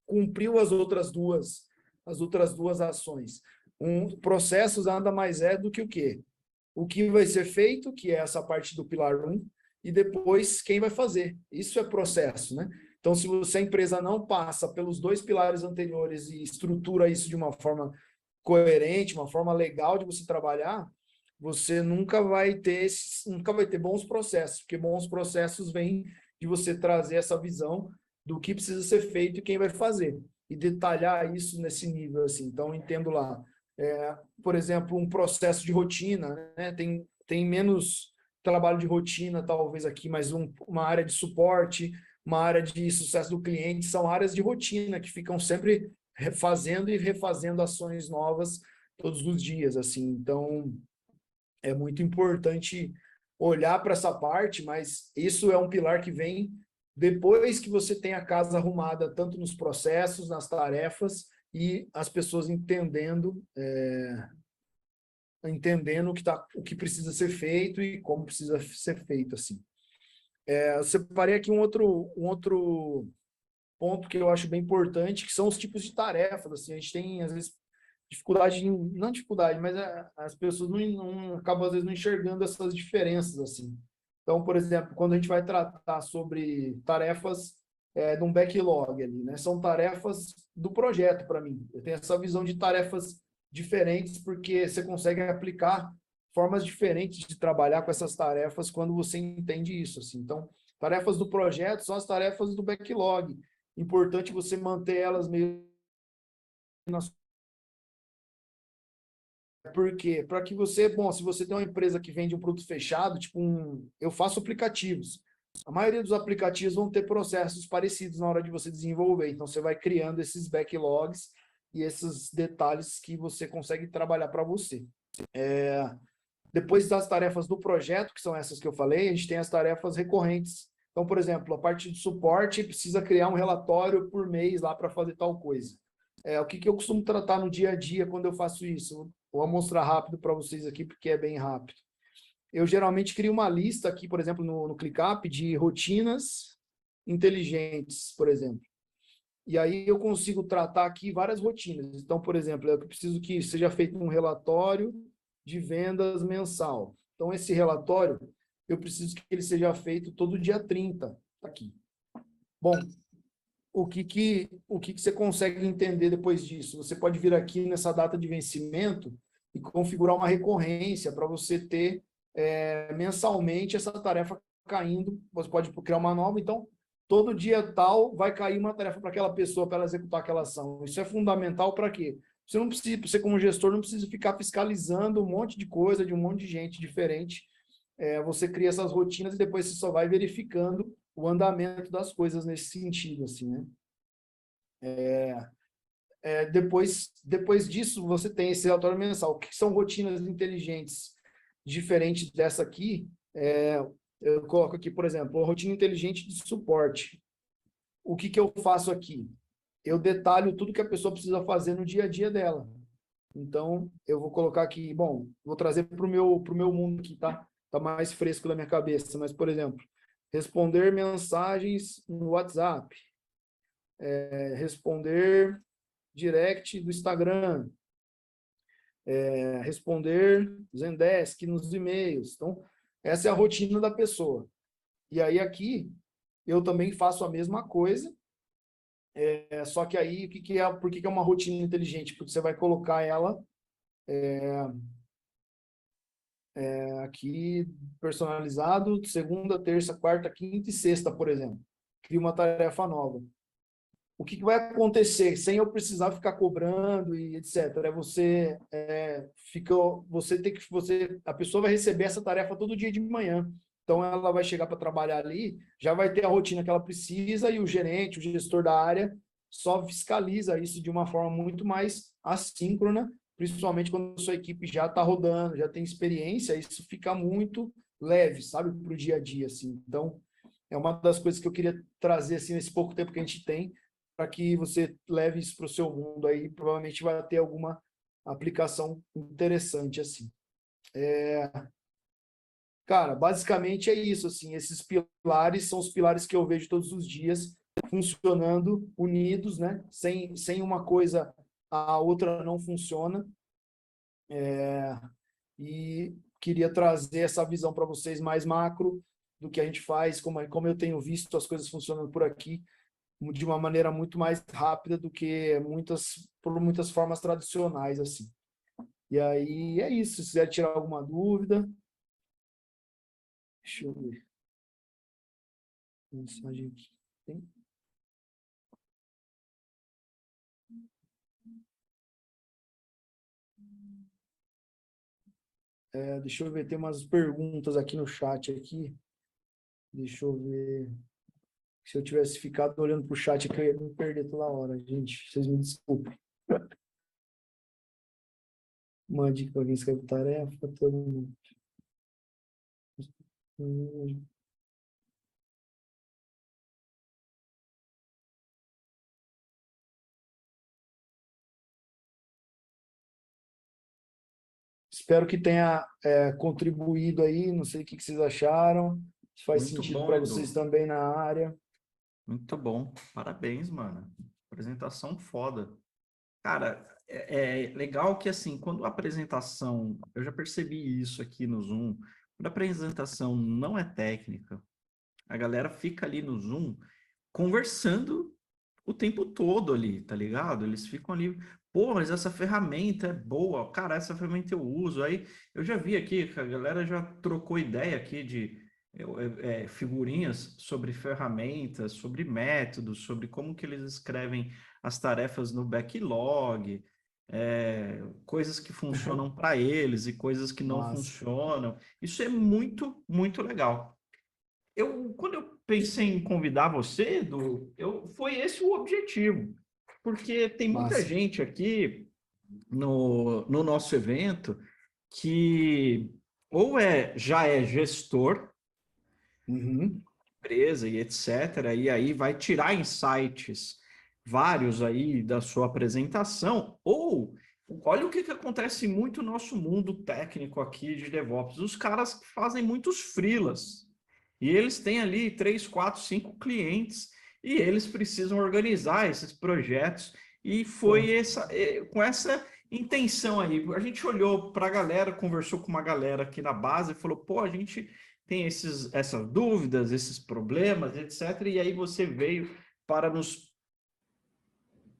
cumpriu as outras duas ações. Processos nada mais é do que o quê? O que vai ser feito, que é essa parte do pilar 1, e depois quem vai fazer. Isso é processo, né? Então, se a empresa não passa pelos 2 pilares anteriores e estrutura isso de uma forma coerente, uma forma legal de você trabalhar, você nunca vai ter bons processos, porque bons processos vêm de você trazer essa visão do que precisa ser feito e quem vai fazer, e detalhar isso nesse nível, assim. Então, entendo lá, por exemplo, um processo de rotina, né? Tem menos trabalho de rotina, talvez aqui, mas uma área de suporte, uma área de sucesso do cliente, são áreas de rotina que ficam sempre fazendo e refazendo ações novas todos os dias, assim. Então, é muito importante olhar para essa parte, mas isso é um pilar que vem depois que você tem a casa arrumada, tanto nos processos, nas tarefas, e as pessoas entendendo entendendo o que precisa ser feito e como precisa ser feito, assim. Eu separei aqui um outro ponto que eu acho bem importante, que são os tipos de tarefas, assim, a gente tem, às vezes, dificuldade, não dificuldade, mas as pessoas acabam, às vezes, não enxergando essas diferenças, assim. Então, por exemplo, quando a gente vai tratar sobre tarefas de um backlog ali, né? São tarefas do projeto, para mim. Eu tenho essa visão de tarefas diferentes, porque você consegue aplicar formas diferentes de trabalhar com essas tarefas quando você entende isso, assim. Então, tarefas do projeto são as tarefas do backlog. Importante você manter elas meio nas. Por quê? Para que você, bom, se você tem uma empresa que vende um produto fechado, tipo eu faço aplicativos. A maioria dos aplicativos vão ter processos parecidos na hora de você desenvolver. Então, você vai criando esses backlogs e esses detalhes que você consegue trabalhar para você. Depois das tarefas do projeto, que são essas que eu falei, a gente tem as tarefas recorrentes. Então, por exemplo, a parte de suporte precisa criar um relatório por mês lá para fazer tal coisa. O que eu costumo tratar no dia a dia quando eu faço isso? Vou mostrar rápido para vocês aqui, porque é bem rápido. Eu geralmente crio uma lista aqui, por exemplo, no ClickUp, de rotinas inteligentes, por exemplo. E aí eu consigo tratar aqui várias rotinas. Então, por exemplo, eu preciso que seja feito um relatório de vendas mensal. Então, esse relatório, eu preciso que ele seja feito todo dia 30, tá aqui. Bom, o que você consegue entender depois disso? Você pode vir aqui nessa data de vencimento e configurar uma recorrência para você ter mensalmente essa tarefa caindo. Você pode criar uma nova, então, todo dia tal vai cair uma tarefa para aquela pessoa, para ela executar aquela ação. Isso é fundamental para quê? Você não precisa, você como gestor, não precisa ficar fiscalizando um monte de coisa de um monte de gente diferente. Você cria essas rotinas e depois você só vai verificando o andamento das coisas nesse sentido, assim, né? Depois disso, você tem esse relatório mensal. O que são rotinas inteligentes diferentes dessa aqui? Eu coloco aqui, por exemplo, a rotina inteligente de suporte. O que eu faço aqui? Eu detalho tudo que a pessoa precisa fazer no dia a dia dela. Então, eu vou colocar aqui, bom, vou trazer para o meu mundo aqui, tá? Tá mais fresco na minha cabeça. Mas, por exemplo, responder mensagens no WhatsApp, responder direct do Instagram, responder Zendesk nos e-mails. Então, essa é a rotina da pessoa. E aí aqui, eu também faço a mesma coisa, só que aí, por que é uma rotina inteligente? Porque você vai colocar ela aqui personalizado, segunda, terça, quarta, quinta e sexta, por exemplo. Cria uma tarefa nova. O que vai acontecer sem eu precisar ficar cobrando e etc. A pessoa vai receber essa tarefa todo dia de manhã. Então ela vai chegar para trabalhar ali, já vai ter a rotina que ela precisa e o gerente, o gestor da área só fiscaliza isso de uma forma muito mais assíncrona, principalmente quando a sua equipe já está rodando, já tem experiência, isso fica muito leve, sabe, para o dia a dia, assim. Então, é uma das coisas que eu queria trazer, assim, nesse pouco tempo que a gente tem, para que você leve isso para o seu mundo aí, provavelmente vai ter alguma aplicação interessante, assim. Cara, basicamente é isso, assim, esses pilares são os pilares que eu vejo todos os dias funcionando unidos, né? Sem uma coisa, a outra não funciona. E queria trazer essa visão para vocês mais macro do que a gente faz, como eu tenho visto as coisas funcionando por aqui, de uma maneira muito mais rápida do que por muitas formas tradicionais, assim. E aí é isso. Se quiser tirar alguma dúvida, deixa eu ver. Mensagem aqui. Tem? Deixa eu ver, tem umas perguntas aqui no chat aqui. Deixa eu ver. Se eu tivesse ficado olhando para o chat aqui, eu ia me perder toda hora, gente. Vocês me desculpem. Uma dica para quem escreve tarefa, todo mundo. Espero que tenha contribuído aí, não sei o que vocês acharam, se faz Muito sentido bom, para Edu. vocês também na área. Muito bom. Parabéns, mano. Apresentação foda. Cara, é legal que, assim, quando a apresentação, eu já percebi isso aqui no Zoom, quando a apresentação não é técnica, a galera fica ali no Zoom conversando o tempo todo ali, tá ligado? Eles ficam ali, pô, mas essa ferramenta é boa, cara, essa ferramenta eu uso. Aí eu já vi aqui que a galera já trocou ideia aqui de figurinhas sobre ferramentas, sobre métodos, sobre como que eles escrevem as tarefas no backlog, coisas que funcionam para eles e coisas que não Massa. funcionam. Isso é muito, muito legal. Quando eu pensei em convidar você, Edu, foi esse o objetivo, porque tem muita Massa. gente aqui no nosso evento que ou já é gestor Uhum. empresa e etc., e aí vai tirar insights vários aí da sua apresentação, ou olha o que acontece muito no nosso mundo técnico aqui de DevOps, os caras fazem muitos freelas, e eles têm ali 3, 4, 5 clientes, e eles precisam organizar esses projetos, e foi com essa intenção aí, a gente olhou para a galera, conversou com uma galera aqui na base, e falou, pô, a gente tem essas dúvidas, esses problemas, etc. E aí você veio para nos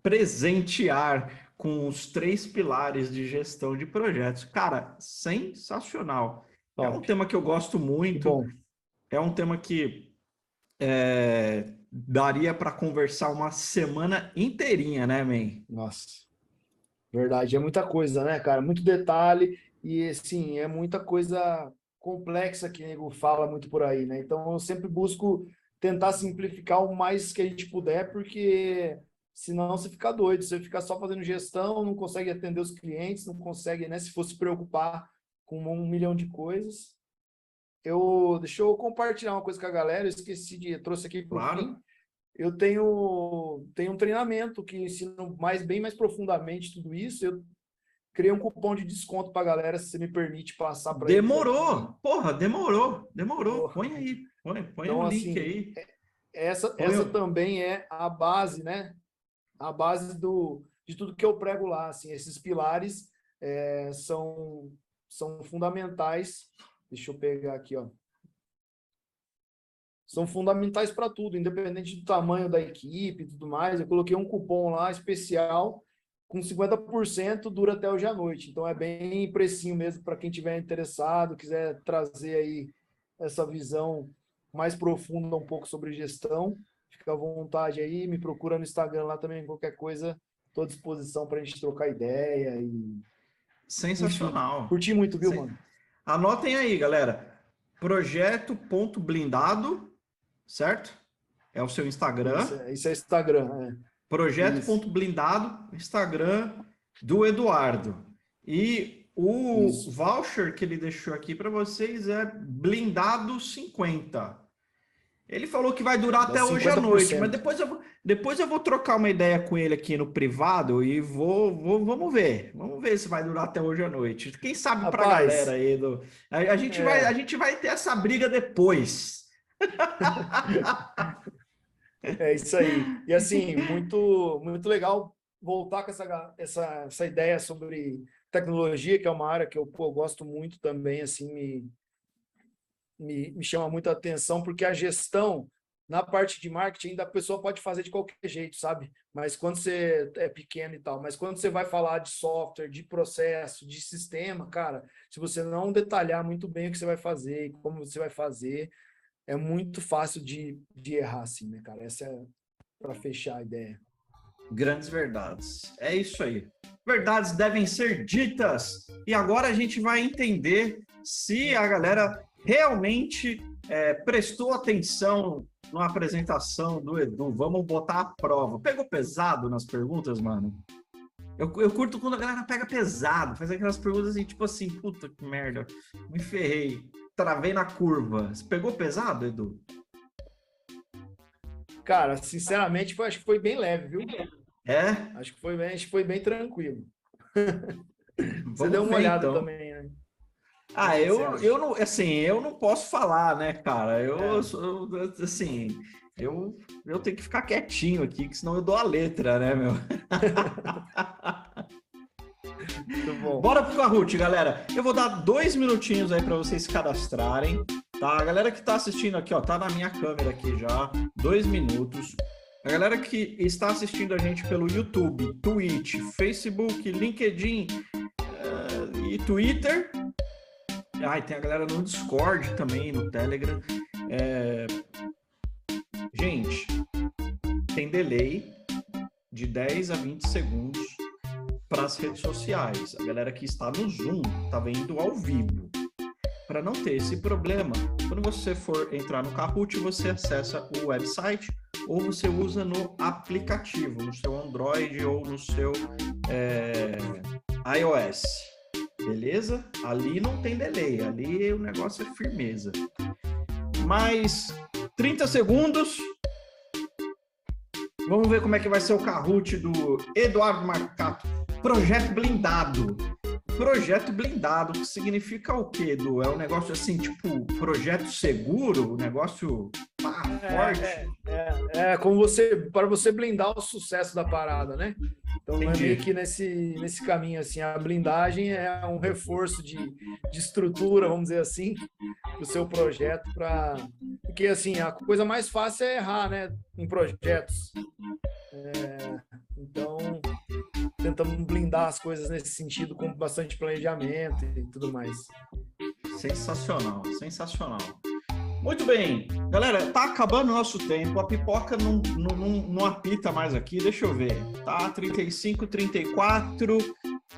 presentear com os 3 pilares de gestão de projetos. Cara, sensacional. É um Top. tema que eu gosto Que muito, bom. é um tema que daria para conversar uma semana inteirinha, né, man? Nossa. Verdade, é muita coisa, né, cara? Muito detalhe e, assim, é muita coisa complexa que o nego fala muito por aí, né? Então, eu sempre busco tentar simplificar o mais que a gente puder, porque senão você fica doido, você fica só fazendo gestão, não consegue atender os clientes, não consegue, né? Se fosse preocupar com 1 milhão de coisas. Deixa eu compartilhar uma coisa com a galera, eu esqueci de, eu trouxe aqui para o fim. Claro. Eu tenho um treinamento que ensina bem mais profundamente tudo isso. Eu criei um cupom de desconto para a galera, se você me permite passar para eles aqui. Demorou. Porra, demorou. Oh, Põe aí. Põe o então, link assim, aí. Põe essa o... também é a base, né? A base de tudo que eu prego lá. Assim, esses pilares são fundamentais. Deixa eu pegar aqui, ó. São fundamentais para tudo, independente do tamanho da equipe e tudo mais. Eu coloquei um cupom lá especial com 50%, dura até hoje à noite. Então é bem precinho mesmo para quem tiver interessado, quiser trazer aí essa visão mais profunda um pouco sobre gestão. Fica à vontade aí, me procura no Instagram lá também, qualquer coisa, estou à disposição para a gente trocar ideia e enfim, Sensacional. curti muito, viu, mano? Anotem aí, galera. Projeto.blindado, certo? É o seu Instagram. Isso é Instagram, né? Isso, Projeto.blindado, Instagram do Eduardo. E o isso. voucher que ele deixou aqui para vocês é blindado 50. Ele falou que vai durar Dá até hoje à noite, mas 50%. depois eu vou trocar uma ideia com ele aqui no privado e vamos ver. Vamos ver se vai durar até hoje à noite. Quem sabe para a galera Rapaz, aí a é, gente vai ter essa briga depois. é isso aí. E assim, muito legal voltar com essa ideia sobre tecnologia, que é uma área que eu gosto muito também, assim, me chama muita atenção, porque a gestão, na parte de marketing, ainda a pessoa pode fazer de qualquer jeito, sabe? Mas quando você é pequeno e tal, mas quando você vai falar de software, de processo, de sistema, cara, se você não detalhar muito bem o que você vai fazer e como você vai fazer, é muito fácil de errar, assim, né, cara? Essa é para fechar a ideia. Grandes verdades. É isso aí. Verdades devem ser ditas. E agora a gente vai entender se a galera realmente prestou atenção na apresentação do Edu. Vamos botar a prova. Pegou pesado nas perguntas, mano? Eu curto quando a galera pega pesado, faz aquelas perguntas assim, tipo assim, puta que merda, me ferrei, travei na curva. Você pegou pesado, Edu? Cara, sinceramente, acho que foi bem leve, viu? É? Acho que foi bem tranquilo. Você deu Vamos uma ver olhada então. também, né? Ah, que você acha? eu não posso falar, né, cara? É. Assim, eu tenho que ficar quietinho aqui, que senão eu dou a letra, né, meu? Muito bom. Bora pro Kahoot, galera. Eu vou dar 2 minutinhos aí para vocês se cadastrarem, tá? A galera que tá assistindo aqui, ó, tá na minha câmera aqui já, 2 minutos. A galera que está assistindo a gente pelo YouTube, Twitch, Facebook, LinkedIn e Twitter. Ah, e tem a galera no Discord também, no Telegram. Gente, tem delay de 10 a 20 segundos para as redes sociais. A galera que está no Zoom está vendo ao vivo. Para não ter esse problema, quando você for entrar no Kahoot, você acessa o website ou você usa no aplicativo, no seu Android ou no seu iOS. Beleza? Ali não tem delay, ali o negócio é firmeza. Mais 30 segundos. Vamos ver como é que vai ser o Kahoot do Eduardo Marcato. Projeto blindado. Projeto blindado, que significa o quê, Edu? É um negócio assim, tipo, projeto seguro, um negócio forte? Como para você blindar o sucesso da parada, né? Então, Entendi. é meio que nesse caminho, assim, a blindagem é um reforço de estrutura, vamos dizer assim, do seu projeto, porque, assim, a coisa mais fácil é errar, né, em projetos. Então, tentamos blindar as coisas nesse sentido, com bastante planejamento e tudo mais. Sensacional, sensacional. Muito bem, galera, tá acabando o nosso tempo, a pipoca não apita mais aqui, deixa eu ver, tá 35, 34,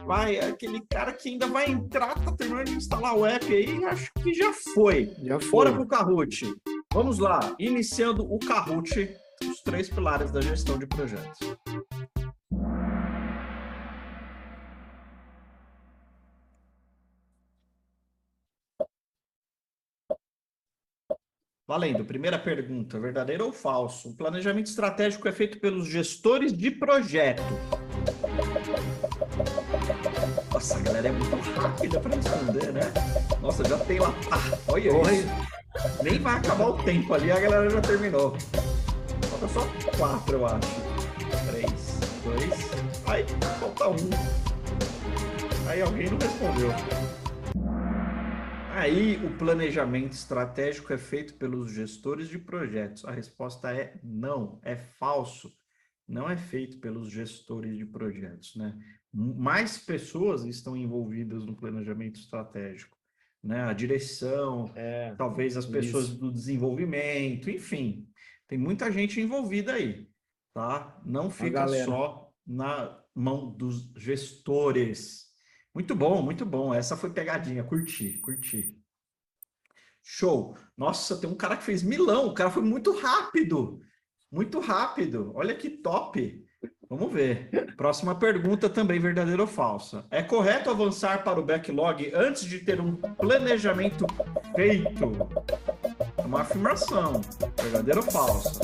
vai, aquele cara que ainda vai entrar, tá terminando de instalar o app aí, acho que já foi. Bora pro Kahoot, vamos lá, iniciando o Kahoot, os 3 pilares da gestão de projetos. Valendo. Primeira pergunta, verdadeiro ou falso? O planejamento estratégico é feito pelos gestores de projeto. Nossa, a galera é muito rápida para responder, né? Nossa, já tem lá. Olha isso. Nem vai acabar o tempo ali, a galera já terminou. Falta só 4, eu acho. 3, 2. Ai, falta 1. Aí alguém não respondeu. Aí, o planejamento estratégico é feito pelos gestores de projetos. A resposta é não, é falso. Não é feito pelos gestores de projetos, né? Mais pessoas estão envolvidas no planejamento estratégico, né? A direção, talvez as pessoas do desenvolvimento, enfim. Tem muita gente envolvida aí, tá? Não fica só na mão dos gestores. Muito bom, muito bom. Essa foi pegadinha, curti. Show. Nossa, tem um cara que fez milão, o cara foi muito rápido. Muito rápido. Olha que top. Vamos ver. Próxima pergunta também, verdadeira ou falsa? É correto avançar para o backlog antes de ter um planejamento feito? É uma afirmação. Verdadeira ou falsa?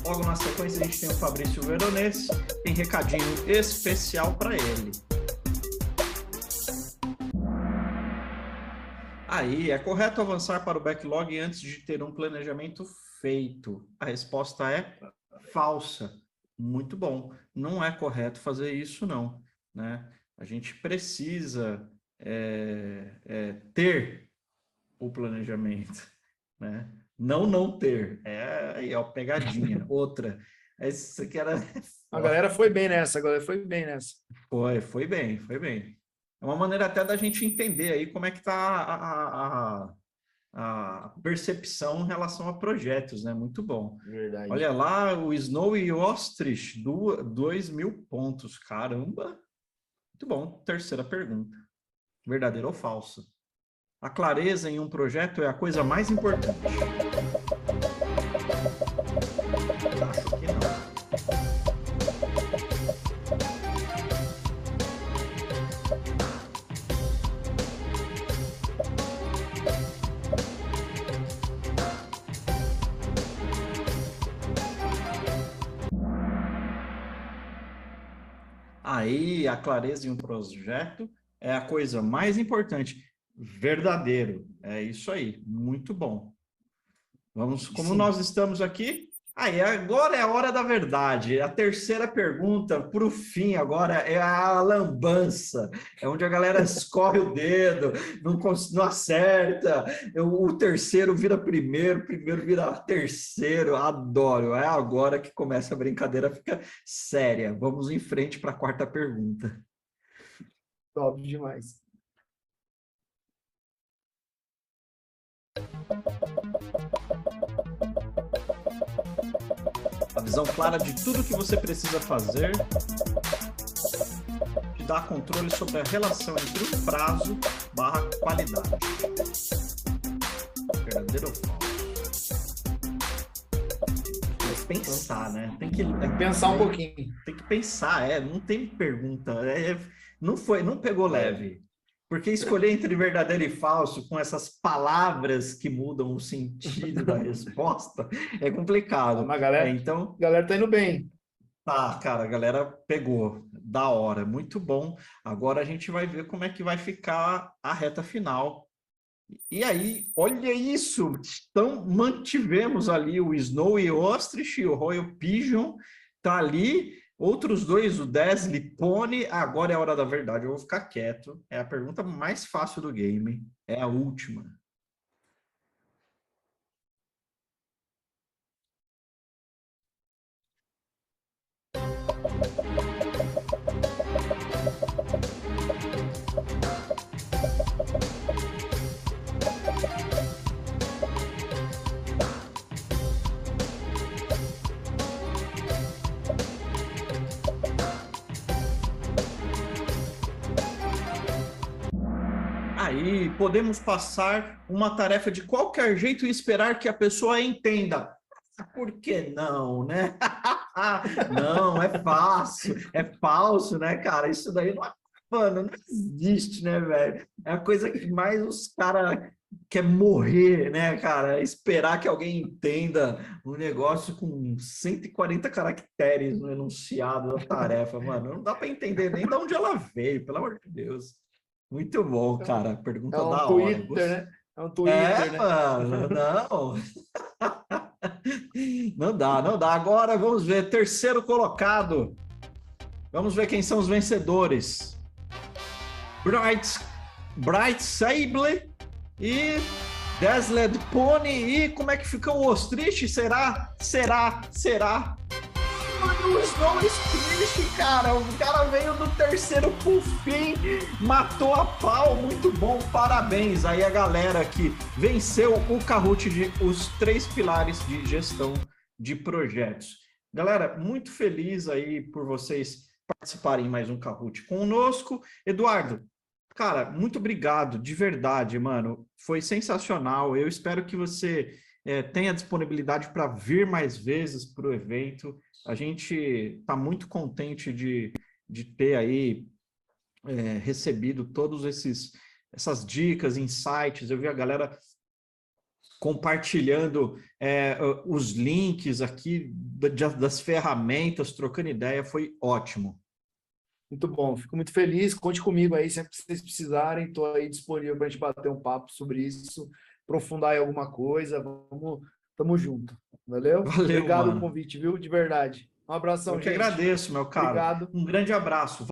Logo na sequência a gente tem o Fabrício Veronese, tem recadinho especial para ele. Aí, é correto avançar para o backlog antes de ter um planejamento feito? A resposta é falsa. Muito bom. Não é correto fazer isso, não, né? A gente precisa ter o planejamento, né? Não ter. Aí, ó, pegadinha. Outra. Essa aqui era... A galera foi bem nessa, Foi bem. É uma maneira até da gente entender aí como é que está a percepção em relação a projetos, né? Muito bom. Verdade. Olha lá, o Snow e Ostrich, 2.000 pontos. Caramba! Muito bom. Terceira pergunta. Verdadeira ou falsa? A clareza em um projeto é a coisa mais importante. Acho que não. Aí a clareza em um projeto é a coisa mais importante. Verdadeiro. É isso aí. Muito bom. Vamos, como Sim. nós estamos aqui, aí agora é a hora da verdade. A terceira pergunta, para o fim, agora é a lambança, é onde a galera escorre o dedo, não acerta. O terceiro vira primeiro, primeiro vira terceiro. Adoro. É agora que começa a brincadeira, fica séria. Vamos em frente para a quarta pergunta. Top demais. A visão clara de tudo que você precisa fazer, te dá controle sobre a relação entre o prazo barra qualidade. Verdadeiro ou falso? Tem que pensar, né? Tem que Pensar um pouquinho. Tem que pensar, não tem pergunta. Não pegou leve. Porque escolher entre verdadeiro e falso com essas palavras que mudam o sentido da resposta é complicado. Mas galera, então, a galera tá indo bem. Tá, cara, a galera pegou. Da hora, muito bom. Agora a gente vai ver como é que vai ficar a reta final. E aí, olha isso! Então, mantivemos ali o Snowy Ostrich e o Royal Pigeon. Tá ali. Outros dois, o Desley Pony. Agora é a hora da verdade. Eu vou ficar quieto. É a pergunta mais fácil do game. É a última. Aí podemos passar uma tarefa de qualquer jeito e esperar que a pessoa entenda. Por que não, né? Não, é fácil, é falso, né, cara? Isso daí não, mano, não existe, né, velho? É a coisa que mais os caras quer morrer, né, cara? Esperar que alguém entenda um negócio com 140 caracteres no enunciado da tarefa, mano. Não dá para entender nem de onde ela veio, pelo amor de Deus. Muito bom, cara. Pergunta da hora. Twitter, né? É um Twitter, né? Mano, não. Não dá, não dá. Agora vamos ver. Terceiro colocado. Vamos ver quem são os vencedores. Bright Sable e Desled Pony. E como é que ficou o Ostrich? Será? Mano, o Snow Ostrich, cara. O cara veio do terceiro pro fim, matou a pau. Muito bom, parabéns. Aí a galera que venceu o Kahoot de os 3 pilares de gestão de projetos. Galera, muito feliz aí por vocês participarem em mais um Kahoot conosco. Eduardo, cara, muito obrigado, de verdade, mano. Foi sensacional. Eu espero que você tenha disponibilidade para vir mais vezes para o evento. A gente está muito contente de ter aí recebido todos essas dicas, insights. Eu vi a galera compartilhando os links aqui das ferramentas, trocando ideia, foi ótimo. Muito bom, fico muito feliz. Conte comigo aí, sempre que vocês precisarem, estou aí disponível para a gente bater um papo sobre isso, aprofundar em alguma coisa. Tamo junto. Valeu? Obrigado mano. pelo convite, viu? De verdade. Um abração, gente. Eu que agradeço, meu caro. Obrigado. Um grande abraço.